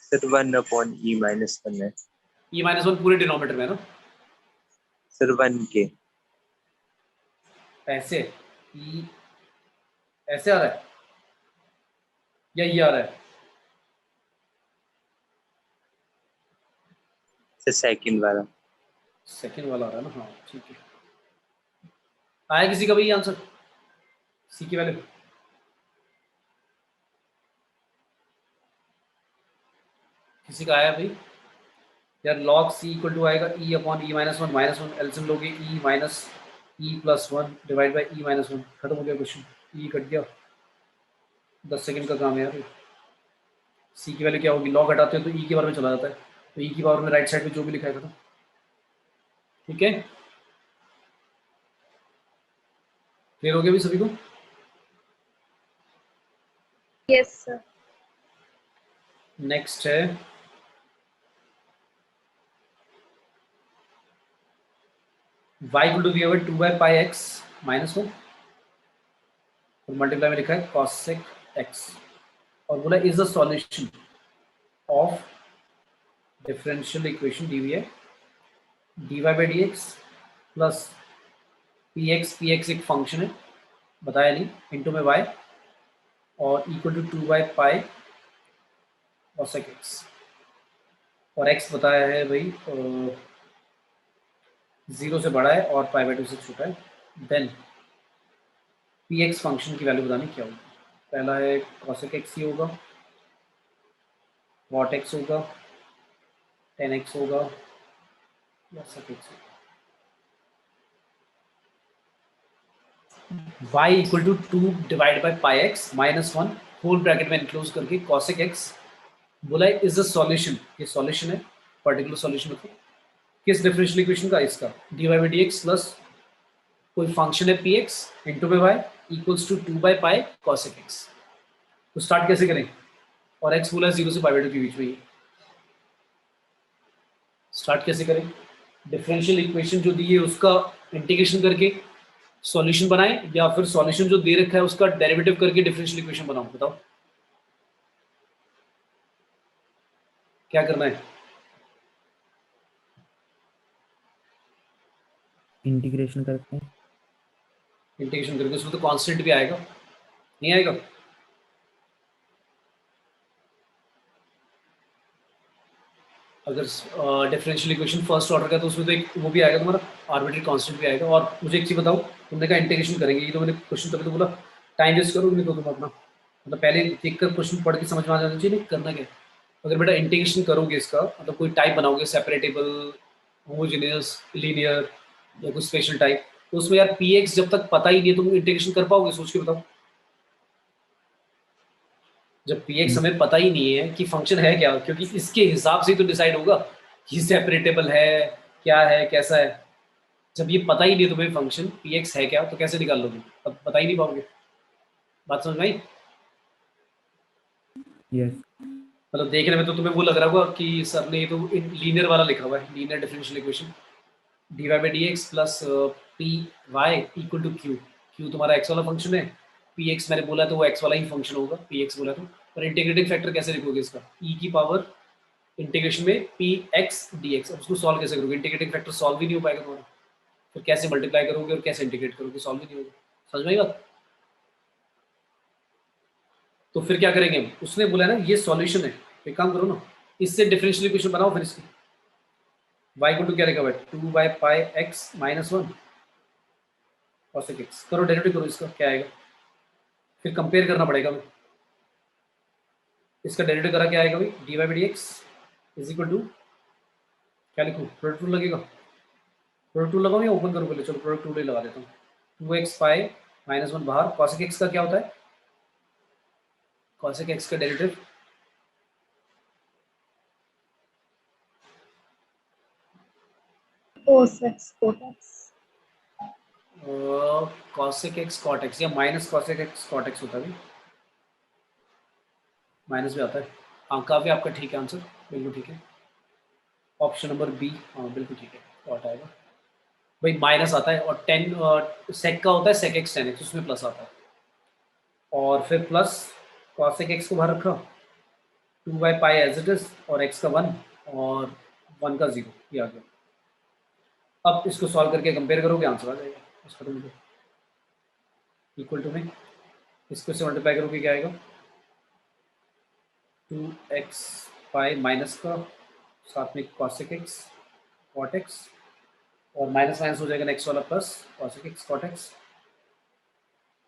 सर 1 अपॉन ई माइनस 1 है e माइनस वन पूरे डिनोमिनेटर में है ना? सर 1 के। ऐसे e ऐसे आ रहा है या ये आ रहा है? सर सेकंड वाला। सेकंड वाला आ रहा है ना? हाँ ठीक है। आया किसी का भी आंसर c की वैल्यू? किसी का आया भाई? यार log c इक्वल टू आएगा e upon e minus one एल्सियम लोगे e minus e plus one divide by e minus one. खत्म हो गया क्वेश्चन, e कट गया। 10 सेकंड का काम है यार। c की वैल्यू क्या होगी? log हटाते हो तो e के बारे में चला जाता है, तो e की पावर में राइट साइड में जो भी लिखा है खत्म। ठीक है, क्लियर हो गया भी सभी को? Yes sir. नेक्स्ट है y इक्वल टू दिया हुआ 2 by pi x minus one और मल्टीप्लाई में लिखा है cosec x और बोला is the solution of differential equation दी हुई है dy by D x plus P x एक फंक्शन है, बताया नहीं, इंटू में y और equal to 2 by pi cosec x और x बताया है भाई 0 से बड़ा है और पाई बाई 2 से छोटा है। देन पी एक्स फंक्शन की वैल्यू बतानी क्या होगी? पहला है cosec x ही होगा, cot x होगा, tan x होगा या sec x होगा। y equal to 2 divide by pi x minus one whole bracket में इनक्लोज करके cosec x बोला है इज द सॉल्यूशन, ये सॉल्यूशन है, पर्टिकुलर सॉल्यूशन मतलब किस डिफरेंशियल इक्वेशन का? इसका dy by D x plus कोई फंक्शन है पी एक्स इंटू में y equals to 2 by pi cosec x। तो स्टार्ट कैसे करें? और x बोला 0 से पाई बाई 2 के बीच में ही, स्टार्ट कैसे करें? डिफरेंशियल इक्वेशन जो दी है उसका इंटीग्रेशन करके सॉल्यूशन बनाएं या फिर सॉल्यूशन जो दे रखा है उसका डेरिवेटिव करके डिफरेंशियल इक्वेशन बनाऊं? बताओ क्या करना है? इंटीग्रेशन करते हैं। इंटीग्रेशन करके उसमें तो कांस्टेंट भी आएगा, नहीं आएगा? अगर डिफरेंशियल इक्वेशन फर्स्ट ऑर्डर का तो उसमें तो एक वो भी आएगा तुम्हारा आर्बिट्री कांस्टेंट भी आएगा। और मुझे एक चीज बताओ, तुमने कहा इंटीग्रेशन करेंगे, ये तो मैंने क्वेश्चन तभी तो बोला टाइम वेस्ट करो, नहीं तो तुम अपना मतलब पहले देख कर क्वेश्चन पढ़ के समझ में आ जाना चाहिए नहीं करना क्या। अगर बेटा इंटीग्रेशन करोगे इसका मतलब कोई टाइप बनाओगे सेपरेटेबल, होमोजेनियस, लीनियर या कुछ स्पेशल टाइप, तो उसमें यार पी एक्स जब तक पता ही नहीं है तुम इंटीग्रेशन कर पाओगे? सोच के बताओ। जब पी एक्स हमें पता ही नहीं है कि फंक्शन है क्या, क्योंकि इसके हिसाब से ही तो डिसाइड होगा कि सेपरेटेबल है क्या है कैसा है। जब ये पता ही नहीं तुम्हें फंक्शन पी एक्स है क्या, तो कैसे निकाल लोगे? अब बता ही नहीं पाओगे। बात समझ में आई? यस। मतलब देखने में तो तुम्हें वो लग रहा होगा कि सर ने ये तो लीनियर वाला लिखा हुआ है, linear differential equation dy by D x plus p y equal to q. Q तुम्हारा एक्स वाला फंक्शन है, पी एक्स मैंने बोला तो वो एक्स वाला ही फंक्शन होगा, पी एक्स बोला तो। और इंटीग्रेटिंग फैक्टर कैसे लिखोगे इसका, ई की पावर इंटीग्रेशन में पी एक्स डी एक्स। अब उसको सॉल्व कैसे करोगे, इंटीग्रेटिंग फैक्टर सॉल्व ही नहीं हो पाएगा तुम्हारा, फिर कैसे मल्टीप्लाई करोगे और कैसे इंटीग्रेट करोगे, सॉल्व ही नहीं होगा। समझ में आई बात? तो फिर क्या करेंगे हम, उसने बोला ना ये सॉल्यूशन है, एक काम करो ना, इससे डिफरेंशियल इक्वेशन बनाओ फिर इसकी। y को टू क्या लिखा हुआ है, 2 by pi x minus 1 cosec x। करो डेरिवेटिव करो इसका, क्या आएगा, फिर कंपेयर करना पड़ेगा हमें। इसका डेरिवेटिव करा क्या आएगा भाई, d y by D x is equal to क्या लिखूँ, प्रोडक्ट रूल लगेगा, प्रोडक्ट रूल लगाऊँ या ओपन करूँ पहले, चलो प्रोडक्ट रूल ही लगा देता हूँ। 2x पाई माइनस 1 बाहर, cosec x का क्या होता है, cosec x का derivative cos x cot x। cosec x cot x या minus cosec x cot x होता है, माइनस भी आता है। हाँ काफ़ी आपका ठीक है आंसर, बिल्कुल ठीक है, ऑप्शन नंबर बी, हाँ बिल्कुल ठीक है, कॉट आएगा भाई, माइनस आता है। और 10 सेक का होता है sec x tan x, उसमें प्लस आता है। और फिर प्लस cosec x को बाहर रखा, 2 by pi as it is, और x का 1 और 1 का 0, ये आ गया। अब इसको सॉल्व करके कंपेयर करोगे, आंसर आ जाएगा इसका, तो मुझे इक्वल टू में इसको से मल्टीप्लाई करोगे क्या आएगा, 2x पाई माइनस का साथ में cosec x cot x, और माइनस माइनस हो जाएगा नेक्स्ट वाला plus cosec x cot x,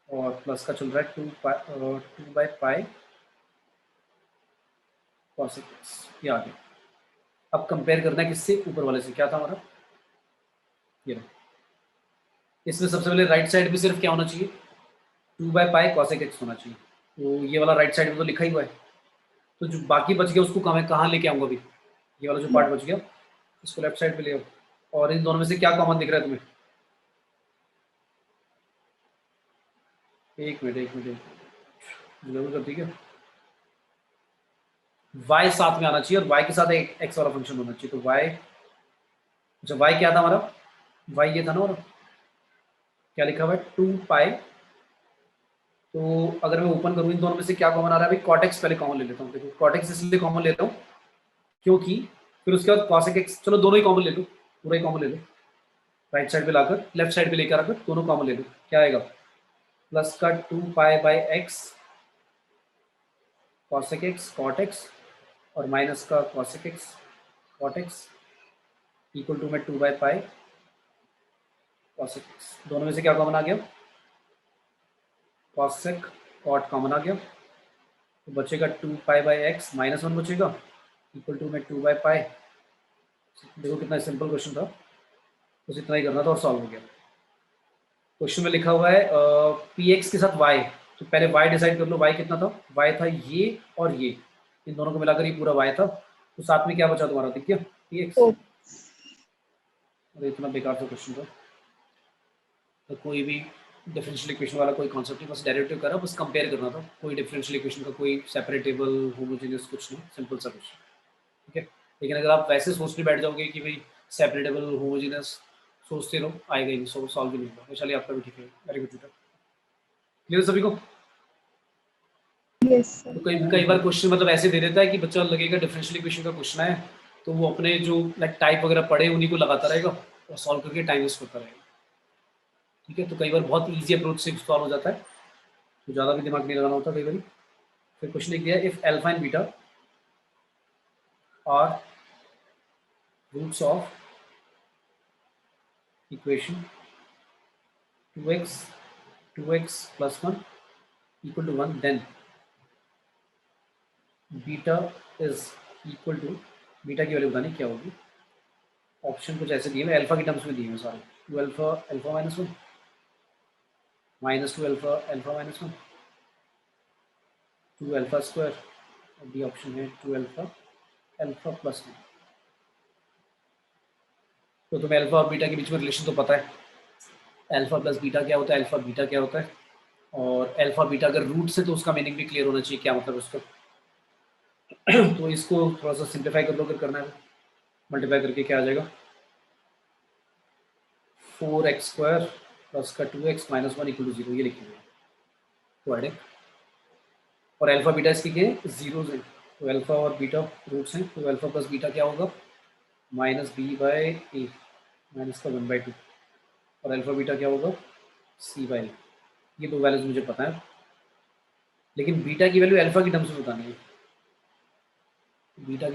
और प्लस का चल रहा है 2 बाई पाई cosec x, ये आ गया। अब कंपेयर करना है किससे, ऊपर वाले से, क्या था हमारा ये रहा। इसमें सबसे पहले राइट साइड भी सिर्फ क्या होना चाहिए, 2 बाई पाई cosec x होना चाहिए। तो ये वाला राइट साइड में तो लिखा ही हुआ है, तो जो बाकी बच गया उसको कहाँ लेके आऊँगा अभी, ये वाला जो पार्ट बच गया इसको लेफ्ट साइड पे ले आओ। और इन दोनों में से क्या कॉमन दिख रहा है तुम्हें, एक मिनट जरूर कर, ठीक है, y साथ में आना चाहिए और y के साथ एक x वाला फंक्शन होना चाहिए। तो y, अच्छा y क्या था हमारा, y ये था ना, और क्या लिखा हुआ है 2 पाई। तो अगर मैं ओपन करूँ इन दोनों में से क्या कॉमन आ रहा है भाई, cot x पहले कॉमन ले लेता हूँ। देखो cot x इसलिए कॉमन लेता हूँ क्योंकि फिर उसके बाद cosec x, चलो दोनों ही कॉमन ले लो, पूरा ही कॉमन ले लो, राइट साइड पे लाकर लेफ्ट साइड पे लेकर आकर दोनों कॉमन ले लो, क्या आएगा, प्लस का 2 पाई by x cosec x cot x, और माइनस का cosec x cot x equal to में 2 बाई पाई cosec x। दोनों में से क्या कॉमन आ गया, cosec cot कॉमन आ गया, तो बचेगा 2 पाई बाई एक्स माइनस 1 बचेगा इक्वल टू में 2 बाई पाई। देखो कितना सिंपल क्वेश्चन था, बस इतना ही करना था और सॉल्व हो गया। क्वेश्चन में लिखा हुआ है पी एक्स के साथ वाई, तो पहले वाई डिसाइड कर लो, वाई कितना था, वाई था ये और ये, इन दोनों को मिलाकर ये पूरा वाई था, तो साथ में क्या बचा तुम्हारा, देखिए पी एक्स। अरे इतना बेकार सा क्वेश्चन था, तो कोई भी डिफरेंशियल इक्वेशन वाला कोई कॉन्सेप्ट नहीं, बस डेरिवेटिव करा, बस कंपेयर करना था, कोई डिफरेंशियल इक्वेशन का कोई सेपरेटेबल होमोजेनियस कुछ नहीं, सिंपल सा क्वेश्चन, ठीक है। लेकिन अगर आप वैसे सोचने बैठ जाओगे कि भाई सेपरेटेबल होमोजेनियस, सोचते रहो, आएगा ही नहीं, सॉल्व भी नहीं होगा। चलिए आपका भी ठीक है, वेरी गुड बेटा, क्लियर सभी को। Yes sir. तो कई बार क्वेश्चन मतलब ऐसे दे देता है कि बच्चा लगेगा डिफरेंशियल इक्वेशन का क्वेश्चन है, तो वो अपने जो लाइक टाइप वगैरह पढ़े उन्हीं को लगाता रहेगा और सॉल्व करके टाइम वेस्ट करता रहेगा, ठीक है। तो कई बार बहुत ईजी अप्रोच से सॉल्व हो जाता है, तो ज़्यादा भी दिमाग नहीं लगाना होता कई बार। फिर क्वेश्चन लिख दिया, if alpha and beta are roots of equation 2x plus 1 equal to 1, then beta is equal to, beta की वैल्यू बतानी क्या होगी, ऑप्शन कुछ ऐसे दिए हुए, अल्फा की टर्म्स में दिए हुए सारे, 2 alpha alpha minus 1 minus 2 alpha alpha minus 1 2 alpha square, और डी ऑप्शन है 2 अल्फा अल्फा प्लस 1। तो तुम्हें अल्फा और बीटा के बीच में रिलेशन तो पता है, अल्फा प्लस बीटा क्या होता है, अल्फा बीटा क्या होता है, और अल्फा बीटा अगर रूट से तो उसका मीनिंग भी क्लियर होना चाहिए क्या मतलब उसका। तो इसको थोड़ा सा सिंप्लीफाई कर लो अगर करना है, मल्टीप्लाई करके क्या आ जाएगा 4x² प्लस का 2x माइनस 1 इक्वल टू 0, ये लिखेंगे तो ऐड है। और अल्फा बीटा इसके क्या है, जीरोज हैं, तो अल्फा और बीटा रूट्स हैं, तो अल्फा प्लस बीटा क्या होगा minus b by a minus का 1/2, और अल्फा बीटा क्या होगा सी बाई ए। ये दो वैल्यूज मुझे पता है, लेकिन बीटा की वैल्यू अल्फा की टर्म्स में बतानी है। बीटा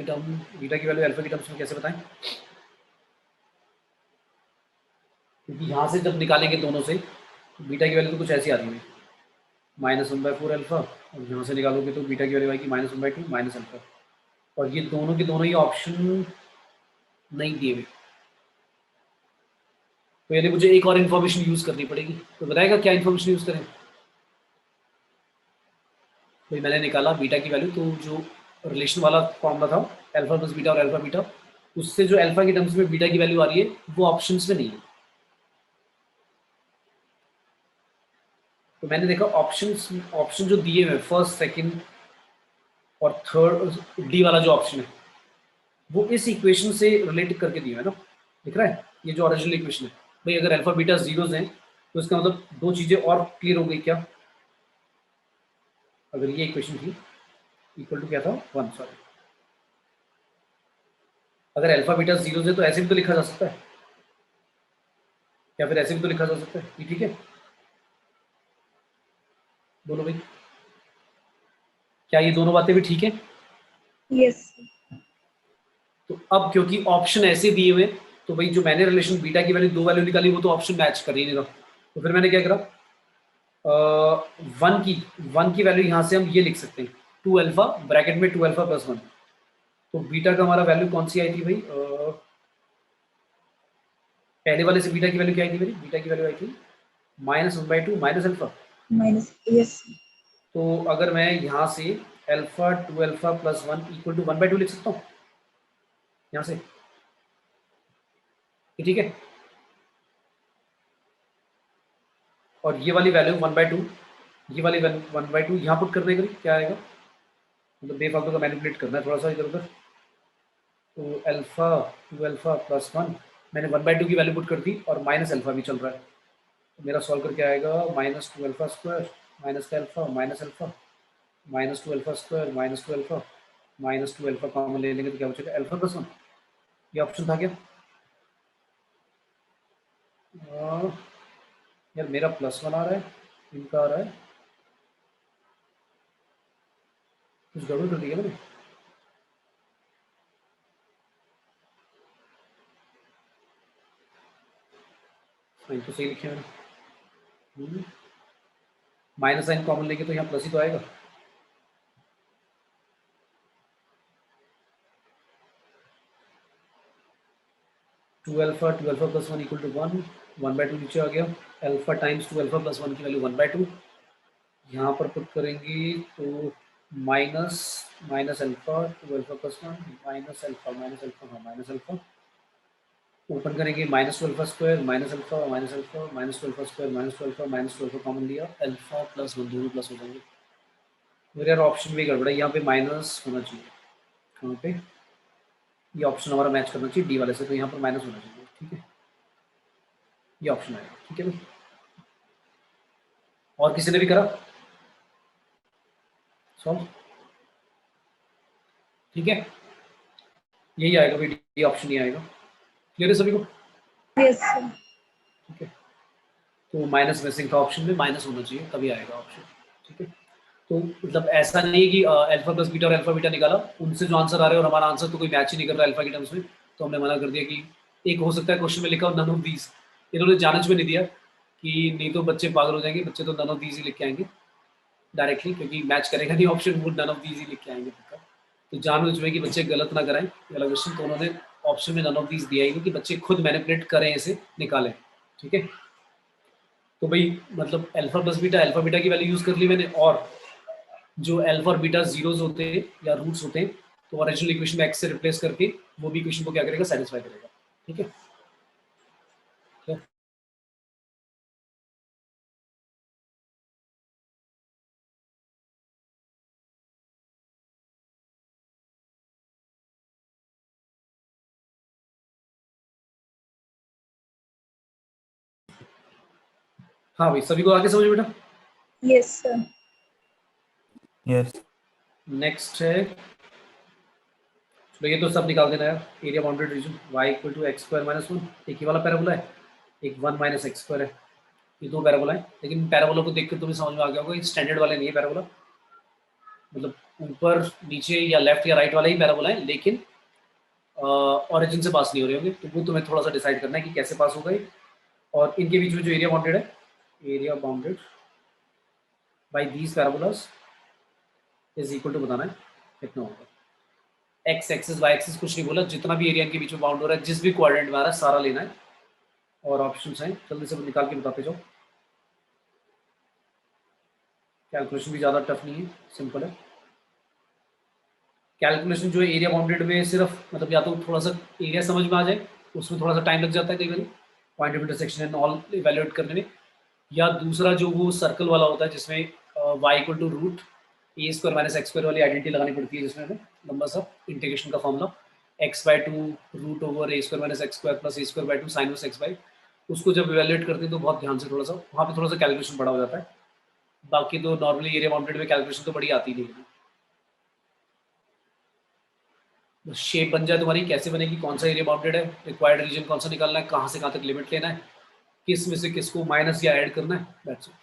की वैल्यू अल्फा की टर्म्स में कैसे बताएं, क्योंकि यहाँ से जब निकालेंगे दोनों से बीटा की वैल्यू तो कुछ ऐसी आ रही है -1/4 अल्फा, और यहाँ से निकालोगे तो बीटा की वैल्यू आएगी -1/2 माइनस अल्फा, और ये दोनों के दोनों ही ऑप्शन नहीं दिए हुए, तो यानी मुझे एक और इन्फॉर्मेशन यूज करनी पड़ेगी। तो बताएगा क्या इन्फॉर्मेशन यूज करें। भाई मैंने निकाला बीटा की वैल्यू, तो जो रिलेशन वाला फॉर्मूला था अल्फा प्लस बीटा और अल्फा बीटा, उससे जो अल्फा की टर्म्स में बीटा की वैल्यू आ रही है वो ऑप्शंस में नहीं है। तो मैंने देखा ऑप्शन जो दिए हुए फर्स्ट सेकंड और थर्ड डी वाला जो ऑप्शन है वो इस इक्वेशन से रिलेट करके दिया है ना, दिख रहा है ये जो ओरिजिनल इक्वेशन है। भाई अगर अल्फा बीटा जीरोज हैं तो इसका मतलब दो चीजें और क्लियर हो गई क्या, अगर ये इक्वेशन थी इक्वल टू क्या था 1, सॉरी, अगर अल्फा बीटा जीरोज है तो ऐसे भी तो लिखा जा सकता है, या फिर ऐसे भी तो लिखा जा सकता है, ये ठीक है बोलो भाई, क्या ये दोनों बातें भी ठीक है। Yes, sir. तो अब क्योंकि ऑप्शन ऐसे दिए हुए, तो भाई जो मैंने रिलेशन बीटा की वैल्यू दो वैल्यू निकाली वो तो ऑप्शन मैच कर ही नहीं रहा, तो फिर मैंने क्या करा, वन की वैल्यू यहाँ से हम ये लिख सकते हैं 2 अल्फा ब्रैकेट में 2 अल्फा प्लस 1, तो बीटा का हमारा वैल्यू कौन सी आई थी भाई, पहले वाले से बीटा की वैल्यू क्या आई थी मेरी, बीटा की वैल्यू आई थी -1/2 minus alpha. Minus. Yes, sir. तो अगर मैं यहाँ से alpha 2 alpha plus 1 equal to 1/2 लिख सकता हूँ यहाँ से, ये ठीक है। और ये वाली वैल्यू 1/2, ये वाली 1/2 यहाँ पुट करने के लिए क्या आएगा, मतलब बेफालतू का मैनिपुलेट करना है थोड़ा सा इधर उधर। तो अल्फा 2 अल्फा प्लस 1 मैंने 1/2 की वैल्यू पुट कर दी और माइनस अल्फा भी चल रहा है, तो मेरा सॉल्व करके आएगा -2 अल्फा स्क्वायर माइनस का alpha minus alpha -2 alpha square -2 alpha -2 alpha common ले लेंगे तो क्या बचेगा अल्फा प्लस 1, ये ऑप्शन था क्या। यार मेरा +1 आ रहा है, इनका आ रहा है, कुछ गड़बड़ कर दिया मैंने। साइन तो सही लिखे मैंने, माइनस साइन कॉमन लेके तो यहाँ प्लस ही तो आएगा। Two alpha plus 1 equal to 1, 1/2 नीचे आ गया, अल्फा टाइम्स 2 अल्फा प्लस 1 की वैल्यू 1/2, यहाँ पर पुट करेंगे तो minus minus alpha 2 alpha plus 1 minus alpha हाँ माइनस अल्फा, ओपन करेंगे -2 alpha square minus alpha -2 alpha square -2 alpha common लिया, अल्फा प्लस 1 दोनों प्लस हो जाएंगे। मेरे यार ऑप्शन भी गड़बड़ा है, यहाँ पे माइनस होना चाहिए, कहाँ पे, ये ऑप्शन हमारा मैच करना चाहिए डी वाले से, तो यहाँ पर माइनस होना चाहिए, ठीक है ये ऑप्शन आएगा, ठीक है भाई। और किसी ने भी करा सॉल्व, ठीक है यही आएगा भाई, डी ऑप्शन ही आएगा, क्लियर है सभी को। Yes, sir. ठीक है, तो माइनस मिसिंग था ऑप्शन में, माइनस होना चाहिए तभी आएगा ऑप्शन, ठीक है। तो मतलब ऐसा नहीं है कि अल्फा प्लस बीटा और अल्फा बीटा निकाला उनसे जो आंसर आ रहे हैं और हमारा आंसर तो कोई मैच ही नहीं कर रहा अल्फा की टर्म्स में, तो हमने मना कर दिया कि एक हो सकता है क्वेश्चन में लिखा हो नन ऑफ दीज, इन्होंने जानच में नहीं दिया कि नहीं तो बच्चे पागल हो जाएंगे, बच्चे तो नन ऑफ दीज ही लिख के आएंगे डायरेक्टली, क्योंकि मैच करेगा नहीं ऑप्शन, वो नन ऑफ दीज ही लिख के आएंगे पक्का। तो जानबूझ में कि बच्चे गलत ना कराएं ये वाला क्वेश्चन, तो उन्होंने ऑप्शन में नन ऑफ दीज दिया ही नहीं कि बच्चे खुद मैनिपुलेट करें इसे निकालें, ठीक है। तो भाई मतलब अल्फा बीटा की वैल्यू यूज कर ली मैंने, और जो अल्फा और बीटा जीरोज होते हैं या रूट्स होते हैं तो ओरिजिनल इक्वेशन में एक्स से रिप्लेस करके वो भी इक्वेशन को क्या करेगा सेटिस्फाई करेगा, ठीक है। हाँ भाई, सभी को आगे समझ बेटा। Yes, sir. यस नेक्स्ट है, चलो ये तो सब निकाल देना यार। Area bounded region y equal to x square minus one, एक ही वाला पैराबोला है, एक वन माइनस एक्स स्क्वायर है। ये दो पैराबोला है, लेकिन पैराबोला को देखकर तुम्हें समझ में आ गया होगा, ये स्टैंडर्ड वाले नहीं है पैराबोला, मतलब ऊपर नीचे या लेफ्ट या राइट वाला ही पैराबोला है, लेकिन ऑरिजिन से पास नहीं हो रहे होंगे, तो वो तुम्हें थोड़ा सा डिसाइड करना है कि कैसे पास होगा ये। और इनके बीच में जो एरिया बाउंडेड है, area bounded by these parabolas is equal to बताना है कितना होगा। एक्स एक्सिस वाई एक्सिस कुछ नहीं बोला, जितना भी एरिया इनके बीच में बाउंड हो रहा है, जिस भी क्वाड्रेंट में आ रहा है सारा लेना है। और ऑप्शंस हैं, जल्दी से निकाल के बताते जाओ। कैलकुलेशन भी ज़्यादा टफ नहीं है, सिंपल है। कैलकुलेशन जो है एरिया बाउंडेड में सिर्फ मतलब या तो थोड़ा सा एरिया समझ में आ जाए, उसमें थोड़ा सा टाइम लग जाता है कई बार point of intersection and all evaluate करने में, या दूसरा जो वो सर्कल वाला होता है जिसमें y equal to root a square minus x square वाली आइडेंटिटी लगानी पड़ती है, जिसमें हमें लंबा सा इंटीग्रेशन का formula x by two root over a square minus x square plus a square by two sine inverse x by, उसको जब इवेल्युएट करते हैं तो बहुत ध्यान से थोड़ा सा वहाँ पे थोड़ा सा कैलकुलेशन बड़ा हो जाता है। बाकी तो नॉर्मली एरिया बाउंडेड में कैलकुलेशन तो बड़ी आती नहीं है। शेप बन जाए तुम्हारी, कैसे बनेगी, कौन सा एरिया बाउंडेड है, रिक्वायर्ड रीजन कौन सा निकालना है, कहाँ से कहाँ तक लिमिट लेना है, किस में से किसको माइनस या ऐड करना है, दैट्स इट।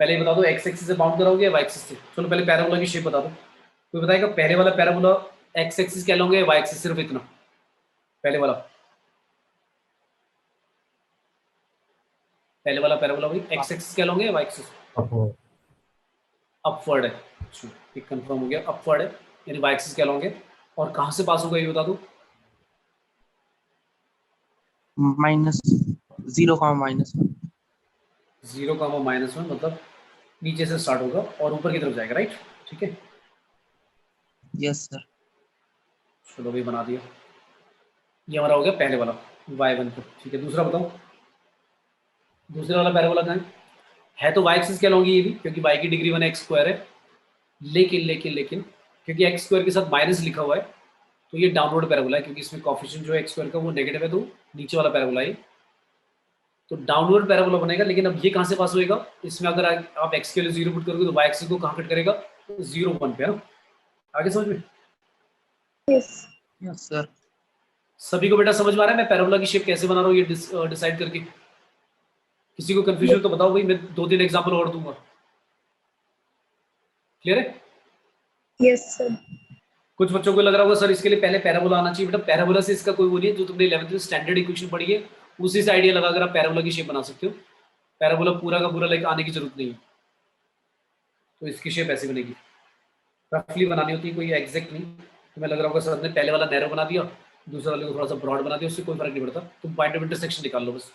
पहले ये बता दो एक्स एक्सिस से बाउंड कराओगे या वाई एक्सिस से। चलो पहले पैराबोला की शेप बता दो, कोई बताएगा पहले वाला पैराबोला एक्स एक्सिस क्या लोगे, वाई एक्सिस सिर्फ इतना, पहले वाला पैराबोला भाई एक्स एक्सिस क्या लोगे, वाई एक्सिस अपवर्ड है। अच्छा, एक कंफर्म हो गया, अपवर्ड है, यानी वाई एक्सिस क्या लोगे, और कहाँ से पास होगा ये बता दो। माइनस 0,-1 0,-1 मतलब नीचे से स्टार्ट होगा और ऊपर की तरफ जाएगा, राइट, ठीक है। Yes sir. चलो भी बना दिया, ये हमारा हो गया पहले वाला y1 को, ठीक है। दूसरा बताओ, दूसरे वाला पैराबोला कहाँ है तो y एक्सिस क्या लोगे ये भी, क्योंकि y की डिग्री 1 एक्स स्क्वायर है, लेकिन क्योंकि एक्स स्क्वायर के साथ माइनस लिखा हुआ है तो ये डाउनवर्ड पैराबोला है, क्योंकि इसमें कोएफिशिएंट जो है एक्स स्क्वायर का वो नेगेटिव है, तो नीचे वाला पैराबोला है, तो डाउनवर्ड पैराबोला बनेगा। लेकिन अब ये कहाँ से पास होएगा, इसमें अगर आप एक्स के लिए 0 पुट करोगे तो y एक्सिस को कहाँ कट करेगा, 0,1 पे, है ना। आगे समझ में, Yes. Yes sir. सभी को बेटा समझ में आ रहा है मैं पैराबोला की शेप कैसे बना रहा हूँ, ये डिसाइड करके। किसी को कंफ्यूजन तो बताओ भाई, मैं 2-3 एग्जांपल और दूंगा। क्लियर है। Yes, sir. कुछ बच्चों को लग रहा होगा सर इसके लिए पहले पैराबोला आना चाहिए, बेटा पैराबोला से इसका कोई वो नहीं है, जो तुमने 11th में स्टैंडर्ड इक्वेशन पढ़ी है उसी से आइडिया लगा कर आप पैराबोला की शेप बना सकते हो। पैराबोला पूरा का पूरा लाइक आने की जरूरत नहीं है, तो इसकी शेप ऐसी बनेगी, रफली बनानी होती है, कोई एग्जैक्ट नहीं। तुम्हें लग रहा होगा सर ने पहले वाला नैरो बना दिया, दूसरा वाले को थोड़ा सा ब्रॉड बना दिया, उससे कोई फर्क नहीं पड़ता, तुम पॉइंट ऑफ इंटरसेक्शन निकाल लो बस,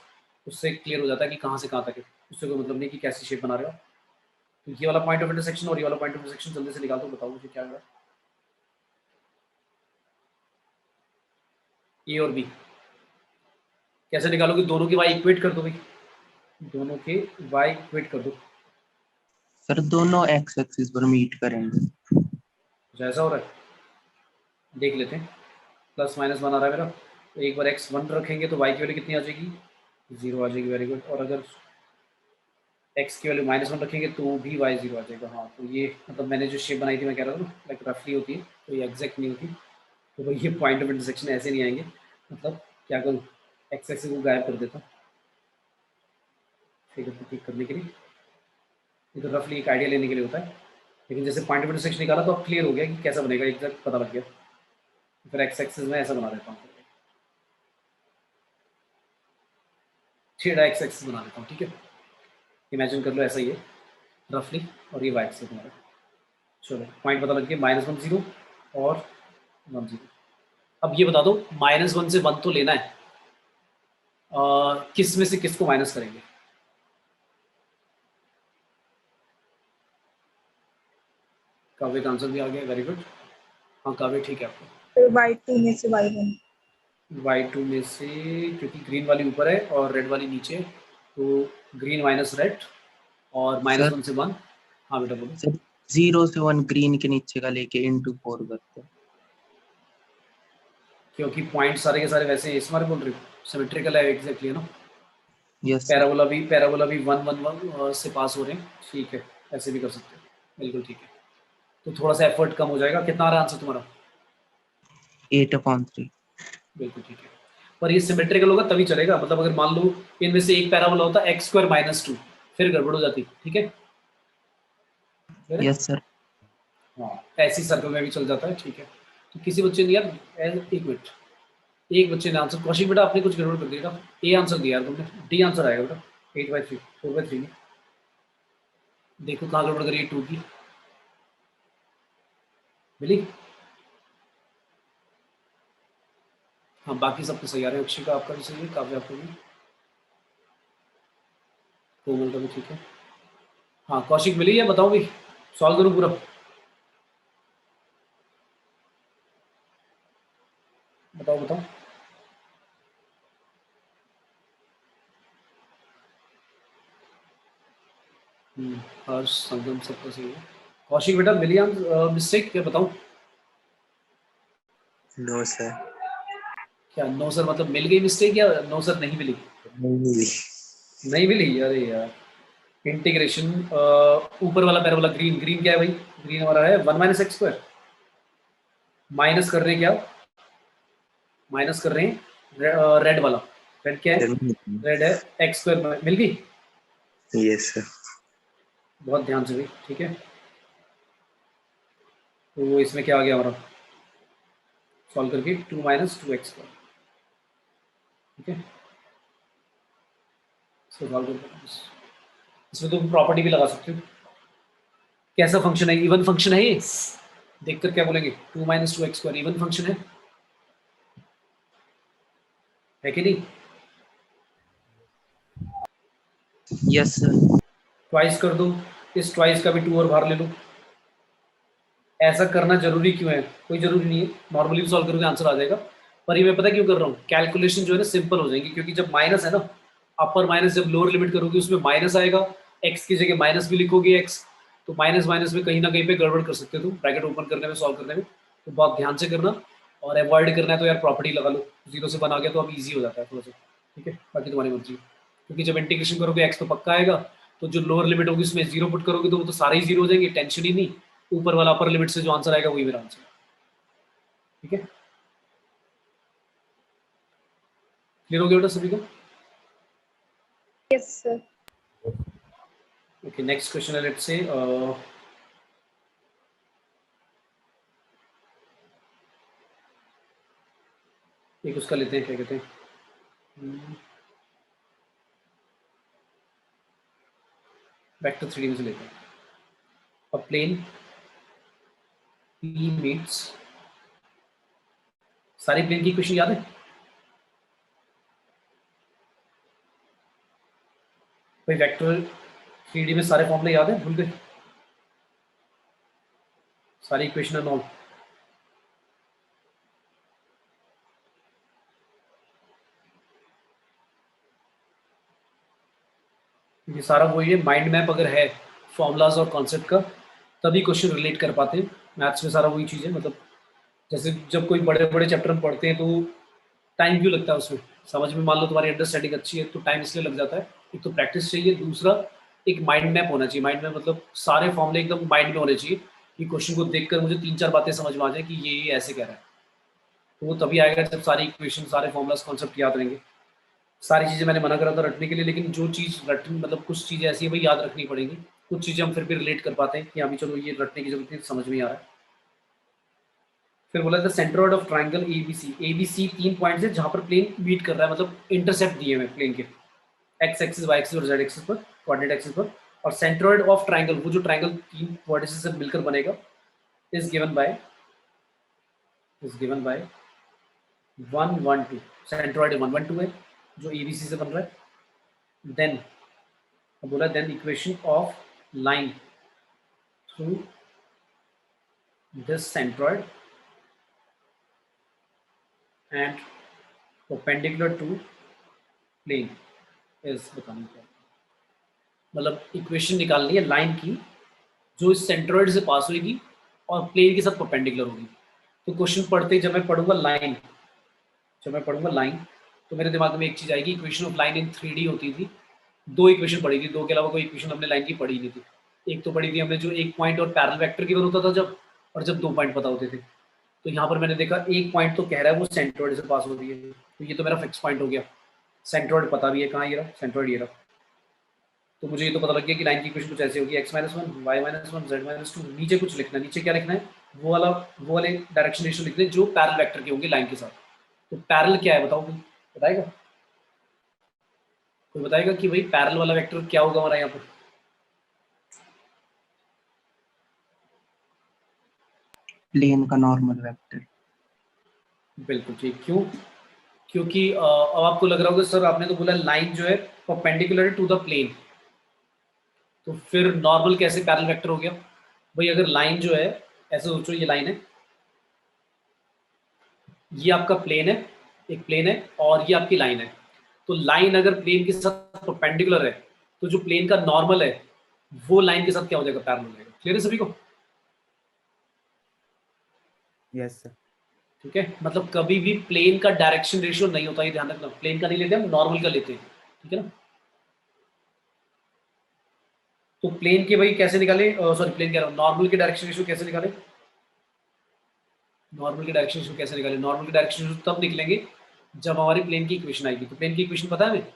उससे क्लियर हो जाता है कि कहाँ से कहाँ तक है, उससे कोई मतलब नहीं कि कैसी शेप बना रहे हो। तो ये वाला पॉइंट ऑफ इंटरसेक्शन और ये वाला पॉइंट ऑफ इंटरसेक्शन जल्दी से निकाल दो, बताओ मुझे क्या हो रहा है। ए और बी कैसे निकालोगे, दोनों के वाई इक्वेट कर दो भाई, दोनों के वाई इक्वेट कर दो। सर दोनों एक्स एक्सिस पर मीट करेंगे। कुछ ऐसा हो रहा है, देख लेते हैं। प्लस माइनस 1 आ रहा है मेरा, तो एक बार एक्स 1 रखेंगे तो वाई की वैल्यू कितनी आ जाएगी, 0 आ जाएगी, वेरी गुड। और अगर एक्स की वैल्यू -1 रखेंगे तो भी वाई 0 आ जाएगा। हाँ, तो ये मतलब मैंने जो शेप बनाई थी मैं कह रहा हूँ ना, लाइक रफली होती है, तो ये एग्जैक्ट नहीं होती, तो भाई ये पॉइंट ऑफ इंटरसेक्शन ऐसे नहीं आएंगे। मतलब क्या करूँ, एक्स एक्सिस को गायब कर देता हूँ, ठीक है, तो ठीक करने के लिए ये तो रफली एक आइडिया लेने के लिए होता है, लेकिन जैसे पॉइंट ऑफ इंटरसेक्शन निकाला तो अब क्लियर हो गया कि कैसा बनेगा, एग्जैक्ट पता लग गया। फिर एक्स एक्सिस में ऐसा बना देता हूँ, छेड़ा एक्स एक्सिस बना देता हूँ, ठीक है। इमेजिन कर लो ऐसा ही है रफली, और ये वाई एक्सिस तुम्हारा। चलो पॉइंट पता लग गया, -1 0 और 1 0। अब ये बता दो -1 से 1 तो लेना है, किस में से किसको माइनस करेंगे। काव्य का आंसर भी आ गया, वेरी गुड। हाँ काव्य ठीक है आपको, तो y2 में से y1. y2 में से, क्योंकि ग्रीन वाली ऊपर है और रेड वाली नीचे, तो ग्रीन माइनस रेड और -1 से 1। हाँ बेटा बोलो। सर 0 से 1 ग्रीन के नीचे का लेके into 4 करते हैं। क्योंकि पॉइंट सारे के सारे वैसे इस बारे बोल रही हूँ, सिमेट्रिकल है एग्जैक्टली है ना। Yes sir. पैराबोला भी 1 1 1 से पास हो रहे हैं, ठीक है, ऐसे भी कर सकते हैं, बिल्कुल ठीक है। तो थोड़ा सा एफर्ट कम हो जाएगा। कितना आ रहा है आंसर तुम्हारा? 8/3। बिल्कुल ठीक है। पर ये सिमेट्रिकल होगा तभी चलेगा, मतलब अगर मान लो इनमें से एक पैराबोला होता x² - 2, फिर गड़बड़ हो जाती, ठीक है। फिर यस सर। हाँ, ऐसी सर्कल में भी चल जाता है, ठीक है। तो किसी बच्चे ने यार एक मिनट, एक बच्चे ने आंसर, कौशिक बेटा आपने कुछ गड़बड़ कर दिया, ए आंसर दिया यार तुमने, डी आंसर आएगा बेटा, 8/3 4/3 में। देखो कहाँ गड़बड़ करिए, 2 की मिली। हाँ बाकी सब तो सही आ रहे हैं, अक्षय का आपका भी सही है, काव्य आपका भी, कोमल का भी ठीक है। हाँ कौशिक मिली है, बताओ भी, सॉल्व करूँ पूरा? बताओ बताओ। हर्ष संगम सबका सही है। कौशिक बेटा मिली मिस्टेक क्या बताऊं? No sir. क्या नो सर मतलब मिल गई मिस्टेक, या नो सर नहीं मिली? नहीं मिली। नहीं मिली, अरे यार। इंटीग्रेशन ऊपर वाला पैराबोला ग्रीन, ग्रीन क्या है भाई? ग्रीन हमारा है 1 - x²। माइनस कर रहे हैं क्या? माइनस कर रहे हैं रेड वाला। रेड क्या है? रेड है x², मिल गई। Yes sir. बहुत ध्यान से भाई, ठीक है। तो इसमें क्या आ गया हमारा सॉल्व करके? 2 - 2x², ठीक है। सॉल्व करके इसमें तुम प्रॉपर्टी भी लगा सकते हो। कैसा फंक्शन है? इवन फंक्शन है ये, देखकर क्या बोलेंगे? 2 - 2x² इवन फंक्शन है कि नहीं? Yes sir. ट्वाइस कर दो, इस ट्वाइस का भी 2 और बाहर ले लो। ऐसा करना जरूरी क्यों है? कोई जरूरी नहीं है, नॉर्मली भी सॉल्व करोगे आंसर आ जाएगा। पर ये मैं पता क्यों कर रहा हूँ, कैलकुलेशन जो है ना सिंपल हो जाएगी, क्योंकि जब माइनस है ना, अपर माइनस जब लोअर लिमिट करोगे उसमें माइनस आएगा, एक्स की जगह माइनस भी लिखोगे एक्स, तो माइनस माइनस में कहीं ना कहीं पे गड़बड़ कर सकते हो तुम ब्रैकेट ओपन करने में, सॉल्व करने में। तो बहुत ध्यान से करना, और अवॉइड करना है तो यार प्रॉपर्टी लगा लो, 0 से 1 आ गया तो अब ईजी हो जाता है थोड़ा सा, ठीक है। बाकी तुम्हारी मर्जी, क्योंकि जब इंटीग्रेशन करोगे एक्स तो पक्का आएगा, तो जो लोअर लिमिट होगी उसमें 0 पुट करोगे तो वो तो सारे ही 0 हो जाएंगे, टेंशन ही नहीं। ऊपर वाला अपर लिमिट से जो आंसर आएगा वही मेरा आंसर, ठीक है। क्लियर हो गया बेटा सभी का? Yes, sir. Okay next question है, लेट्स से एक उसका लेते हैं, क्या कहते हैं, वेक्टर 3D में से लेते हैं। अ प्लेन P meets, सारी प्लेन की इक्वेशन याद है? भाई वेक्टर 3D में सारे फॉर्मूले याद है, भूल गए? सारी इक्वेशन एंड ऑल? ये सारा वही है, माइंड मैप अगर है फॉर्मूलाज और कॉन्सेप्ट का, तभी क्वेश्चन रिलेट कर पाते हैं। मैथ्स में सारा वही चीज़ है, मतलब जैसे जब कोई बड़े बड़े चैप्टर हम पढ़ते हैं तो टाइम क्यों लगता है उसमें समझ में? मान लो तुम्हारी अंडरस्टैंडिंग अच्छी है तो टाइम इसलिए लग जाता है, एक तो प्रैक्टिस चाहिए, दूसरा एक माइंड मैप होना चाहिए। माइंड में मतलब सारे फॉर्मूले एकदम माइंड में होने चाहिए, कि क्वेश्चन को देखकर मुझे 3-4 बातें समझ में आ जाए कि ये ऐसे कह रहा है। तो वो तभी आएगा जब सारी इक्वेशन, सारे फॉर्मूलाज, कॉन्सेप्ट याद रहेंगे। सारी चीज़ें मैंने मना करा था रटने के लिए, लेकिन जो चीज़ रटने मतलब कुछ चीज़ें ऐसी है भाई याद रखनी पड़ेंगी, कुछ चीज़ें हम फिर भी रिलेट कर पाते हैं कि अभी चलो ये रटने की जरूरत नहीं, समझ में आ रहा है। फिर बोला था centroid of triangle ABC 3 points है जहां पर प्लेन मीट कर रहा है, मतलब इंटरसेप्ट दिए हुए प्लेन के एक्स एक्सिस, वाई एक्सिस और जेड एक्सिस पर, कोऑर्डिनेट एक्सिस पर। और सेंट्रोइड ऑफ ट्राइंगल, वो जो ट्राइंगल 3 वर्टिसेस से मिलकर बनेगा, इज गिवन बाय 1 1 2। सेंट्रोइड 1 1 2 है जो एबीसी से बन रहा है। देन बोला then equation of line through this centroid and perpendicular to plane is बतानी क्या, मतलब इक्वेशन निकालनी है लाइन की जो इस सेंट्रोइड से पास होगी और प्लेन के साथ परपेंडिकुलर होगी। तो क्वेश्चन पढ़ते जब मैं पढ़ूंगा लाइन, जब मैं पढ़ूंगा लाइन तो मेरे दिमाग में एक चीज आएगी, equation of line in 3D होती थी, 2 इक्वेशन पढ़ी थी, 2 के अलावा कोई इक्वेशन हमने लाइन की पढ़ी नहीं थी। एक तो पढ़ी थी हमने जो एक पॉइंट और पैरेलल वेक्टर गिवन होता था जब, और जब 2 पॉइंट पता होते थे। तो यहाँ पर मैंने देखा एक पॉइंट तो कह रहा है वो सेंट्रोइड से पास हो रही है, तो ये तो मेरा फिक्स पॉइंट हो गया। सेंट्रोइड पता भी है कहाँ, ये रहा सेंट्रोइड, ये रहा। तो मुझे ये तो पता लग गया कि लाइन की इक्वेशन कुछ ऐसी होगी, x-1 y-1 z-2। नीचे कुछ लिखना है, नीचे क्या लिखना है, वो वाले डायरेक्शन रेशियो लिखने जो पैरेलल वेक्टर के होंगे लाइन के साथ। तो पैरेलल क्या है बताओ, कोई बताएगा? कोई बताएगा कि भाई पैरेलल वाला वेक्टर क्या होगा हमारा यहाँ पर? प्लेन का नॉर्मल वेक्टर। बिल्कुल ठीक। क्यों? क्योंकि अब आपको लग रहा होगा सर आपने तो बोला लाइन जो है परपेंडिकुलर टू द प्लेन, तो फिर नॉर्मल कैसे पैरेलल वेक्टर हो गया? भाई अगर लाइन जो है, ऐसे सोचो ये लाइन है, ये आपका प्लेन है, एक प्लेन है, और ये आपकी लाइन है। तो लाइन अगर प्लेन के साथ परपेंडिकुलर है तो जो प्लेन का नॉर्मल है वो लाइन के साथ क्या हो जाएगा, पैरेलल हो जाएगा। क्लियर है सभी को? Yes, sir. ठीक है, मतलब कभी भी प्लेन का डायरेक्शन रेशियो नहीं होता, ये ध्यान रखना। प्लेन का नहीं लेते हम, नॉर्मल का लेते हैं, ठीक है ना। तो प्लेन के भाई कैसे निकाले, सॉरी प्लेन कह रहा हूं, नॉर्मल के डायरेक्शन रेशियो कैसे निकाले? नॉर्मल के डायरेक्शन रेशियो कैसे निकाले? नॉर्मल के डायरेक्शन रेशियो तब निकलेंगे जब हमारी प्लेन की इक्वेशन आएगी। तो प्लेन की इक्वेशन पता है हमें,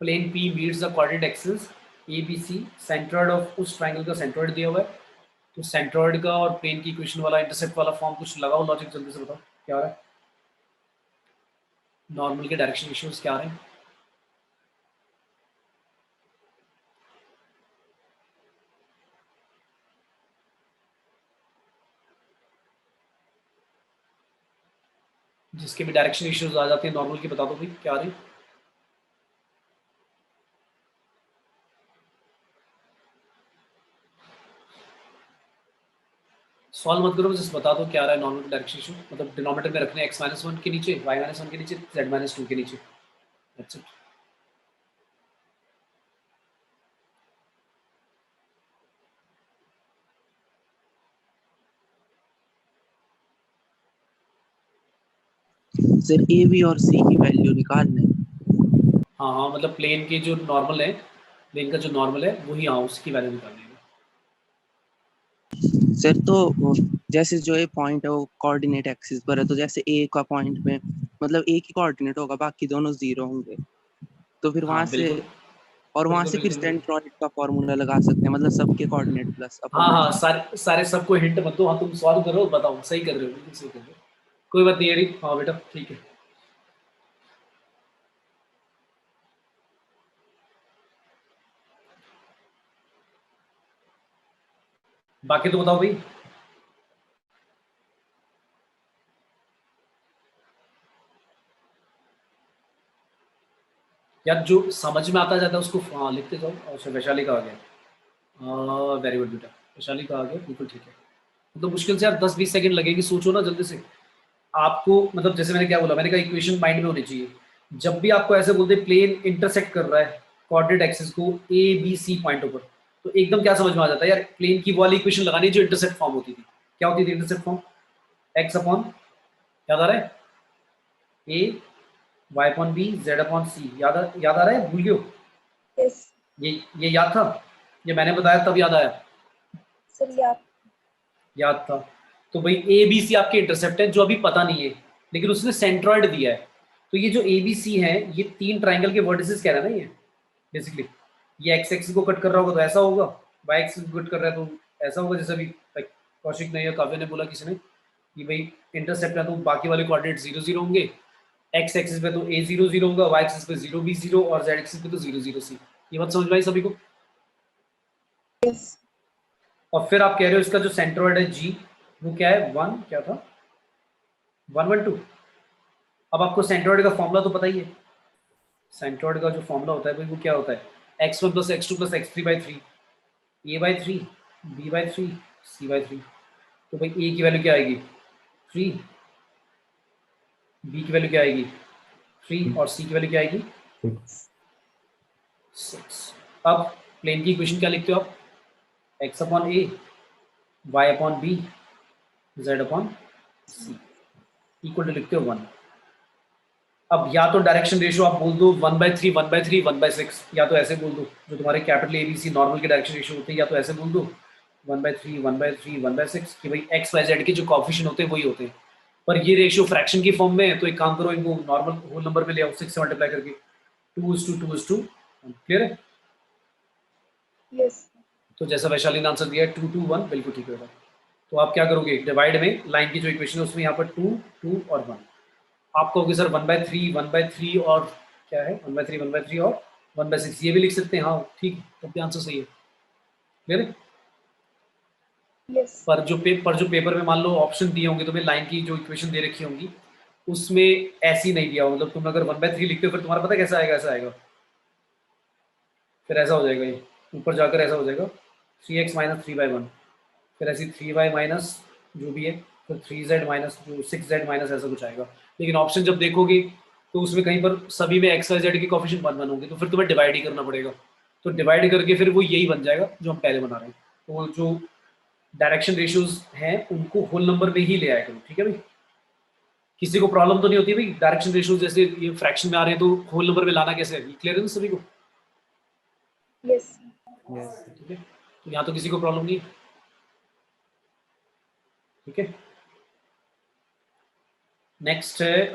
plane P meets the coordinate axis ABC, centroid of उस ट्रायंगल का सेंट्रोइड दिया हुआ है। तो सेंट्रोइड का और प्लेन की इक्वेशन वाला इंटरसेप्ट वाला फॉर्म कुछ लगाओ लॉजिक, जल्दी से बताओ क्या आ रहा है। नॉर्मल के डायरेक्शन रेशियोज क्या आ रहे हैं? जिसके भी डायरेक्शन रेशियोज आ जाते हैं नॉर्मल के, बता दो भाई क्या आ रहे हैं। सॉल्व मत करो, बस बता दो क्या आ रहा है नॉर्मल डायरेक्शन रेशियो। मतलब डिनोमिनेटर में रखने x-1 के नीचे, y-1 के नीचे, z-2 के नीचे। That's it. Sir A B और सी की वैल्यू निकालना है। हाँ हाँ, मतलब प्लेन के जो नॉर्मल है, प्लेन का जो नॉर्मल है वही, हाँ उसकी वैल्यू निकालनी है। सर तो जैसे जो ये पॉइंट है वो कोऑर्डिनेट एक्सिस पर है, तो जैसे ए का पॉइंट में मतलब एक ही कोऑर्डिनेट होगा, बाकी दोनों जीरो होंगे, तो फिर वहां हाँ से बिल्कुल और वहां बिल्कुल से फिर बिल्कुल बिल्कुल। सेंट्रोइड का फॉर्मूला लगा सकते हैं, मतलब सबके कोऑर्डिनेट प्लस हाँ अपोजिट। हाँ, सारे सारे सबको हिंट मत दो, हाँ तुम सॉल्व करो, बताओ सही कर रहे हो, बिल्कुल सही कर रहे हो। कोई बात नहीं यारी, हाँ बेटा ठीक है। बाकी तो बताओ भाई। यार जो समझ में आता जाता है उसको हाँ लिखते जाओ। अच्छा वैशाली का आ गया, वेरी गुड बेटा, वैशाली का आ गया, बिल्कुल ठीक है। मतलब मुश्किल से यार 10-20 सेकंड लगेगी, सोचो ना जल्दी से। आपको मतलब जैसे मैंने क्या बोला, मैंने कहा इक्वेशन माइंड में होनी चाहिए। जब भी आपको ऐसे बोलते प्लेन इंटरसेक्ट कर रहा है कोऑर्डिनेट एक्सिस को ABC पॉइंटों पर, तो एकदम क्या समझ में आ जाता है यार, प्लेन की वो वाली इक्वेशन लगानी है जो इंटरसेप्ट फॉर्म होती थी। क्या होती थी इंटरसेप्ट फॉर्म? x अपॉन, याद आ रहा है, a y upon b z upon c। याद आ रहा है, भूल गए हो? Yes, ये याद था? ये मैंने बताया तब याद आया? sir. Yeah. याद था। तो भाई ABC आपके इंटरसेप्ट है जो अभी पता नहीं है, लेकिन उसने सेंट्रॉइड दिया है। तो ये जो ABC है ये 3 ट्राइंगल के वर्टिसेस कह रहा है ना, ये बेसिकली ये x एक्सिस को कट कर रहा होगा तो ऐसा होगा, y एक्सिस को कट कर रहा है तो ऐसा होगा। जैसे अभी कौशिक ने या काव्य ने बोला किसी ने कि भाई इंटरसेप्ट है तो बाकी वाले कोऑर्डिनेट 0 0 होंगे, x एक्सिस पे तो a 0 0 होगा, y एक्सिस पे 0 b 0 और z एक्सिस पे तो 0 0 c। ये बात समझ में आई सभी को? Yes. और फिर आप कह रहे हो इसका जो सेंट्रॉइड है g वो क्या है, 1 क्या था, 1 1 2। अब आपको सेंट्रॉइड का फॉर्मूला तो पता ही है। सेंट्रॉइड का जो फॉर्मूला होता है भाई वो क्या होता है, x1 + x2 + x3/3, a/3 b/3 c/3। तो भाई a की वैल्यू क्या आएगी, 3, b की वैल्यू क्या आएगी 3 और c की वैल्यू क्या आएगी 6। अब प्लेन की इक्वेशन क्या लिखते हो आप, x/a y/b z/2। C equal to लिखते हो 1। अब या तो डायरेक्शन रेशियो आप बोल दो 1/3 1/3 1/6, या तो ऐसे बोल दो जो तुम्हारे कैपिटल ABC नॉर्मल के डायरेक्शन रेशियो होते हैं, या तो ऐसे बोल दो 1/3 1/3 1/6 कि भाई एक्स वाई जेड के जो कॉफिशिएंट होते हैं वही होते हैं। पर ये रेशियो फ्रैक्शन की फॉर्म में है, तो एक काम करो, इनको नॉर्मल होल नंबर में ले आओ, 6 से मल्टीप्लाई करके 2:2:2। क्लियर है? Yes. तो जैसा वैशाली ने आंसर दिया है 2 2 1, बिल्कुल ठीक होगा। तो आप क्या करोगे, डिवाइड में लाइन की जो इक्वेशन है उसमें यहाँ पर 2 2 और 1 आप कहोगे सर 1/3 1/3 और क्या है 1/3 1/3 और 1/6, ये भी लिख सकते हैं। हाँ ठीक है, तब भी आंसर सही है। क्लियर है? Yes. पर जो पेपर में मान लो ऑप्शन दिए होंगे तुम्हें, लाइन की जो इक्वेशन दे रखी होंगी उसमें ऐसी नहीं दिया हो, मतलब तुम अगर 1/3 लिखते हो फिर तुम्हारा पता कैसा आएगा, ऐसा आएगा, फिर ऐसा हो जाएगा, ये ऊपर जाकर ऐसा हो जाएगा 3x - 3/1, फिर ऐसी 3y माइनस जो भी है, फिर 3z माइनस जो 6z माइनस ऐसा कुछ आएगा। लेकिन ऑप्शन जब देखोगे तो उसमें कहीं पर सभी में x y z के कोफिशिएंट 1 1 होंगे, तो फिर तुम्हें डिवाइड ही करना पड़ेगा। तो डिवाइड करके फिर वो यही बन जाएगा जो हम पहले बना रहे हैं। तो जो डायरेक्शन रेशियोज हैं उनको होल नंबर में ही ले आया करो, ठीक है भाई? किसी को प्रॉब्लम तो नहीं होती भाई डायरेक्शन रेशियोज जैसे ये फ्रैक्शन में आ रहे हैं तो होल नंबर में लाना कैसे है? क्लियर है ना सभी को? Yes. Yes. ठीक है, तो यहाँ तो किसी को प्रॉब्लम नहीं है। ठीक है, नेक्स्ट है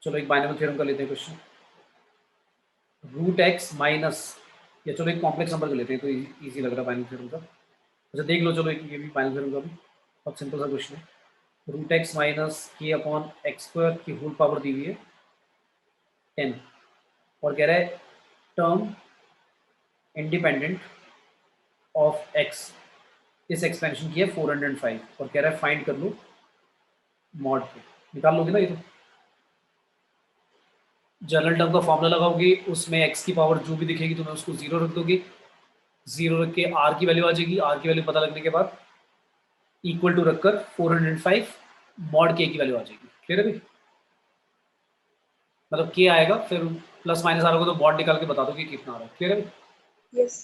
चलो एक बाइनोमियल थ्योरम का लेते हैं क्वेश्चन। √x माइनस, या चलो एक कॉम्प्लेक्स नंबर का लेते हैं तो इजी लग रहा है बाइनोमियल थ्योरम का। अच्छा देख लो, चलो एक ये भी बाइनोमियल थ्योरम का भी बहुत सिंपल सा क्वेश्चन है। √x माइनस k/x² की होल पावर दी हुई है 10 और कह रहा है टर्म इंडिपेंडेंट ऑफ x, इस एक्सपेंशन की है 405 और कह रहा है फाइंड कर लो मॉड पे। निकाल लोगे ना ये? तो जनरल टर्म का फॉर्मूला लगाओगे, उसमें x की पावर जो भी दिखेगी तुम्हें उसको 0 रख दोगे, 0 रख के r की वैल्यू आ जाएगी, r की वैल्यू पता लगने के बाद इक्वल टू रखकर 405 मॉड k की वैल्यू आ जाएगी। क्लियर है भाई? मतलब k आएगा फिर प्लस माइनस आ रहा होगा तो मॉड निकाल के बता दोगे कितना आ रहा है। क्लियर है भाई? Yes.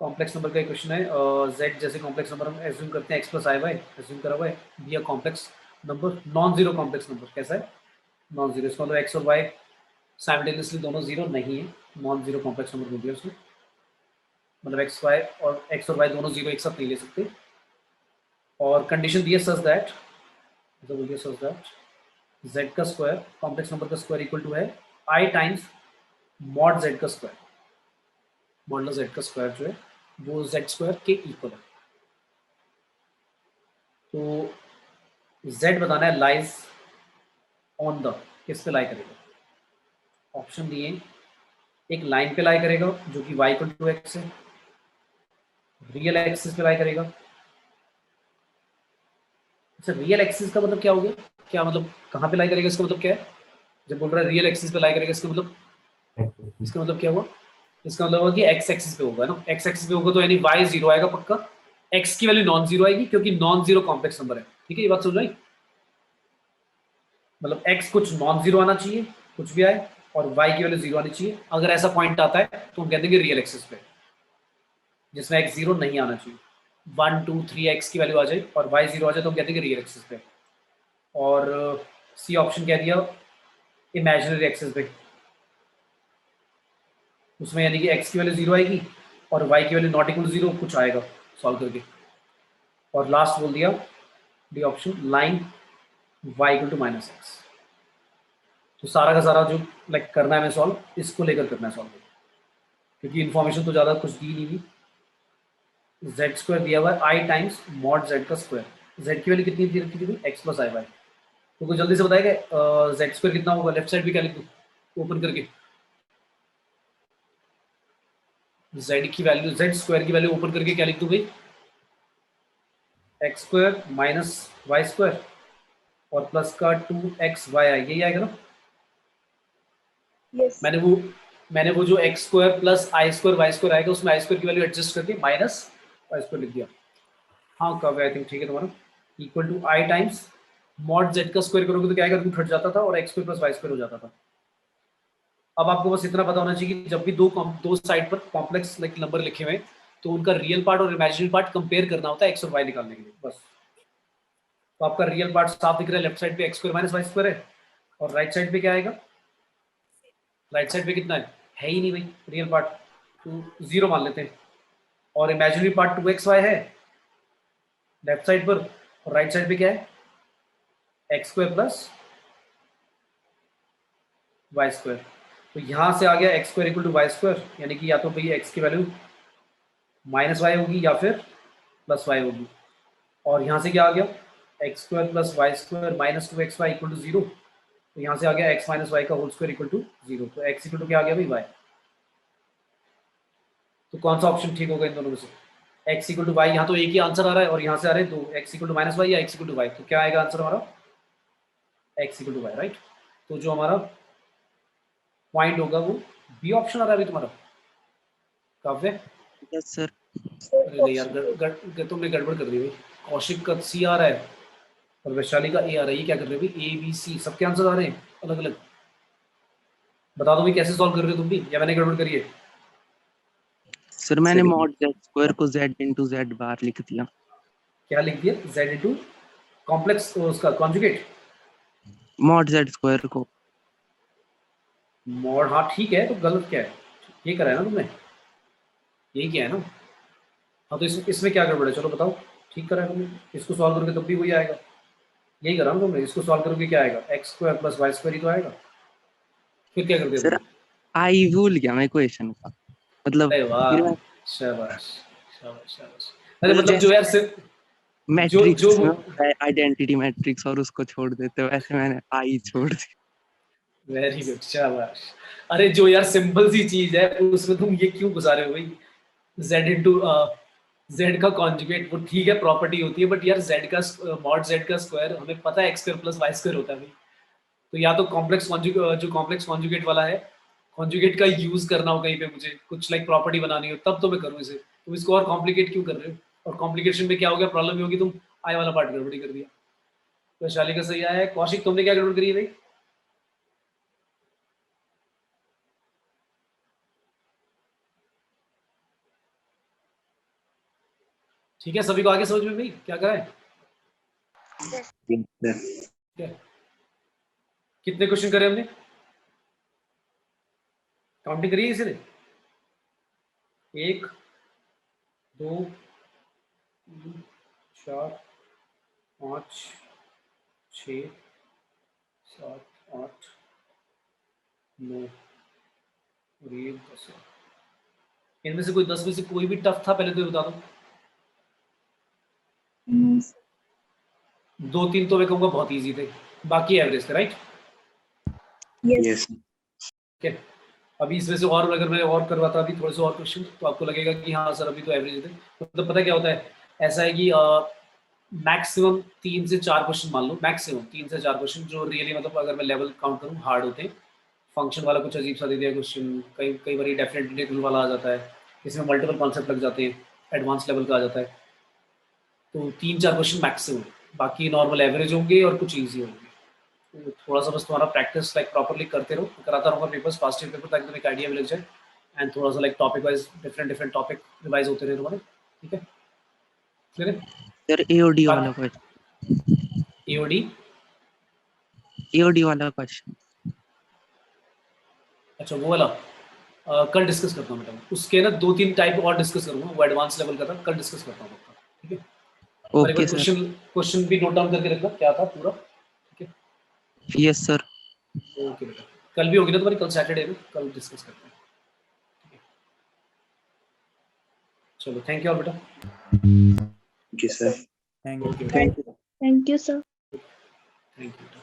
कॉम्प्लेक्स नंबर का क्वेश्चन है। z जैसे कॉम्प्लेक्स नंबर हम एज्यूम करते हैं, x + i y एज्यूम करा हुआ है, be a complex number, non zero complex number. कैसा है? Non zero. इसका मतलब x और y साइमल्टेनियसली दोनों जीरो नहीं है, नॉन जीरो कॉम्प्लेक्स नंबर बोल दिया उसने। मतलब x और y दोनों जीरो एक साथ नहीं ले सकते। और कंडीशन दी है सच दैट, मतलब बोल दिया सच दैट z का स्क्वायर, कॉम्प्लेक्स नंबर का स्क्वायर इक्वल टू है i टाइम्स मॉड z का स्क्वायर। मॉडल z का स्क्वायर जो है वो z² के इक्वल है। तो z बताना है लाइज ऑन द, किस पे लाई करेगा? ऑप्शन दिए, एक लाइन पे लाई करेगा जो कि y = x है, रियल एक्सिस पे लाई करेगा। अच्छा रियल एक्सिस का मतलब क्या हो गया? क्या मतलब कहाँ पे लाई करेगा? इसका मतलब क्या है? जब बोल रहा है रियल एक्सिस पे लाई करेगा, इसका मतलब क्या हुआ? इसका मतलब होगा कि x एक्सिस पे होगा ना, x एक्सिस पे होगा तो यानी y 0 आएगा पक्का, x की वैल्यू नॉन जीरो आएगी क्योंकि नॉन जीरो कॉम्प्लेक्स नंबर है। ठीक है, ये बात समझ आई? मतलब x कुछ नॉन जीरो आना चाहिए, कुछ भी आए, और y की वैल्यू 0 आनी चाहिए। अगर ऐसा पॉइंट आता है तो हम कह देंगे रियल एक्सिस पे, जिसमें x 0 नहीं आना चाहिए। 1 2 3 x की वैल्यू आ जाए और y 0 आ जाए तो हम कहते हैं रियल एक्सिस पे। और सी ऑप्शन कह दिया इमेजिनरी एक्सिस पे, उसमें यानी कि x की वैल्यू 0 आएगी और y की वैल्यू नॉट इक्वल 0 कुछ आएगा सॉल्व करके। और लास्ट बोल दिया D option line y = -x। तो सारा का सारा जो लाइक करना है हमें सॉल्व, इसको लेकर करना है सॉल्व, क्योंकि इन्फॉर्मेशन तो ज़्यादा कुछ दी नहीं हुई। z² दिया हुआ है i टाइम्स मॉड z का स्क्वायर, z की वैल्यू कितनी दी रखी थी? x + i y। तो कोई जल्दी से बताएगा z² कितना होगा? लेफ्ट साइड भी क्या लिख दूँ ओपन करके? z की वैल्यू, z² की वैल्यू ओपन करके क्या लिख दूँ भाई? x² - y² और प्लस का 2xy, यही आएगा ना? Yes. मैंने वो जो x² + i² y² आएगा उसमें i² की वैल्यू एडजस्ट करके -y² लिख दिया। हाँ कब आई थिंक ठीक है तुम्हारा, equal to i times mod z का स्क्वायर करोगे तो क्या आएगा? रूट हट जाता था और x² + y² हो जाता था। अब आपको बस इतना पता होना चाहिए कि जब भी दो साइड पर कॉम्प्लेक्स लाइक नंबर लिखे हुए तो उनका रियल पार्ट और इमेजिनरी पार्ट कंपेयर करना होता है एक्स और वाई निकालने के लिए बस। तो आपका रियल पार्ट साफ दिख रहा है, लेफ्ट साइड पे x square minus y square है, और राइट साइड पे क्या आएगा, राइट साइड पे कितना है ही नहीं भाई रियल पार्ट, तो 0 मान लेते हैं, और इमेजिनरी पार्ट 2xy है लेफ्ट साइड पर, और राइट साइड पे क्या है x square plus y square. तो यहां से आ गया x square equal to y square, यानी कि या तो भाई एक्स की वैल्यू माइनस वाई होगी या फिर प्लस वाई होगी, और यहाँ से क्या आ गया x square plus y square minus 2xy equal to 0, तो यहाँ से आ गया एक्स माइनस वाई का होल स्क्वायर इक्वल टू 0, तो एक्स इक्वल टू क्या आ गया भाई वाई। तो कौन सा ऑप्शन ठीक होगा इन दोनों में से, एक्स इक्वल टू वाई, यहाँ तो एक ही आंसर आ रहा है और यहाँ से आ रहे हैं दो, x equal to minus y या एक्स इक्वल टू वाई, तो क्या आएगा आंसर हमारा x equal to y, right. तो जो हमारा पॉइंट होगा वो बी ऑप्शन आ रहा है अभी तुम्हारा काव्य। Yes sir. अरे नहीं यार तुमने गड़बड़ कर दी भाई, कौशिक का सी आ रहा है और वैशाली का ए आ रहा है, ये क्या कर रहे हो भाई, ए बी सी सबके आंसर आ रहे हैं अलग अलग। बता दो भाई कैसे सॉल्व कर रहे हो तुम भी, या मैंने गड़बड़ करी है। सर मैंने मॉड z स्क्वायर को z into z बार लिख दिया। क्या लिख दिया, z इनटू कॉम्प्लेक्स उसका कॉन्जुगेट, मॉड z स्क्वायर को मॉड, हाँ ठीक है, तो गलत क्या है, ये करा है ना तुमने, यही किया है ना। हाँ तो इसमें क्या गड़बड़ है, चलो बताओ, ठीक करा है तुमने, इसको सॉल्व करोगे तब भी वही आएगा, यही करा ना तुमने, इसको सॉल्व करोगे क्या आएगा x square plus y square ही तो आएगा, फिर क्या कर दिया सर आई भूल गया मैं इक्वेशन का, मतलब अरे वाह फिर मैं शाबाश शाबाश शाबाश। अरे मतलब जो यार सिर्फ मैट्रिक्स जो में आइडेंटिटी मैट्रिक्स और उसको छोड़ देते हो, ऐसे मैंने आई छोड़ दी। वेरी गुड शाबाश। अरे जो यार सिंपल सी चीज है उसमें तुम ये क्यों घुसा रहे हो भाई, z इनटू z का कॉन्जुगेट, वो ठीक है प्रॉपर्टी होती है, बट यार z का मॉड z का स्क्वायर हमें पता है x square plus y square होता है भाई, तो या तो कॉम्प्लेक्स कॉन्जुगेट, जो कॉम्प्लेक्स कॉन्जुगेट वाला है, कॉन्जुगेट का यूज करना हो कहीं पे, मुझे कुछ लाइक प्रॉपर्टी बनानी हो तब तो मैं करूँ इसे, तुम इसको और कॉम्प्लिकेट क्यों कर रहे हो, और कॉम्प्लिकेशन में क्या हो गया, प्रॉब्लम ये होगी तुम आई वाला पार्ट गड़बड़ी कर दिया। वैशाली का सही आया है, कौशिक तुमने क्या गड़बड़ करी है भाई, ठीक है सभी को आगे समझ में भाई क्या कराए, ठीक है। कितने क्वेश्चन करे हमने, काउंटिंग करिए इसे, 1 2 3 4 5 6 7 8 9 और ये 10। इनमें से कोई 10 में से कोई भी टफ था पहले तो बता दो, 2-3 तो मैं कहूँगा बहुत इजी थे, बाकी एवरेज थे, राइट। Yes. ठीक है, अभी इसमें से और अगर मैं और करवाता अभी थोड़े से और क्वेश्चन तो आपको लगेगा कि हाँ सर अभी तो एवरेज थे, मतलब पता क्या होता है, ऐसा है कि मैक्सिमम 3 से 4 क्वेश्चन मान लो, मैक्सिमम 3 से 4 क्वेश्चन जो रियली मतलब अगर मैं लेवल काउंट करूँ हार्ड होते हैं। फंक्शन वाला कुछ अजीब सा दे दिया क्वेश्चन, कई बार डेफिनेट इंटीग्रल वाला आ जाता है, इसमें मल्टीपल कॉन्सेप्ट लग जाते हैं, एडवांस लेवल का आ जाता है, तो 3-4 क्वेश्चन मैक्सिमम, बाकी नॉर्मल एवरेज होंगे और कुछ ईजी होंगे। तो थोड़ा सा बस तुम्हारा प्रैक्टिस लाइक प्रॉपर्ली करते रहो, कराता रहूँगा पेपर्स फास्ट ईयर पेपर, ताकि तुम्हें एक आइडिया मिल जाए, एंड थोड़ा सा like topic wise different topic revise होते रहे तुम्हारे, ठीक है क्लियर है। सर एओडी वाला क्वेश्चन, एओडी एओडी वाला क्वेश्चन, अच्छा वो वाला कल डिस्कस करता हूँ बेटा, उसके ना 2-3 टाइप और डिस्कस करूँगा, वो एडवांस लेवल का था, कल डिस्कस करता हूँ आपका, ठीक है। और एक ओके बार सर। क्वेश्चन भी नोट डाउन करके रखना क्या था पूरा, ठीक है। Yes sir. ओके बेटा, कल भी होगी ना तुम्हारी, कल सैटरडे में, कल डिस्कस करते हैं, ठीक है। चलो थैंक यू और बेटा, Thank you, sir. Thank you. Okay thank you. Thank you, sir. Thank you.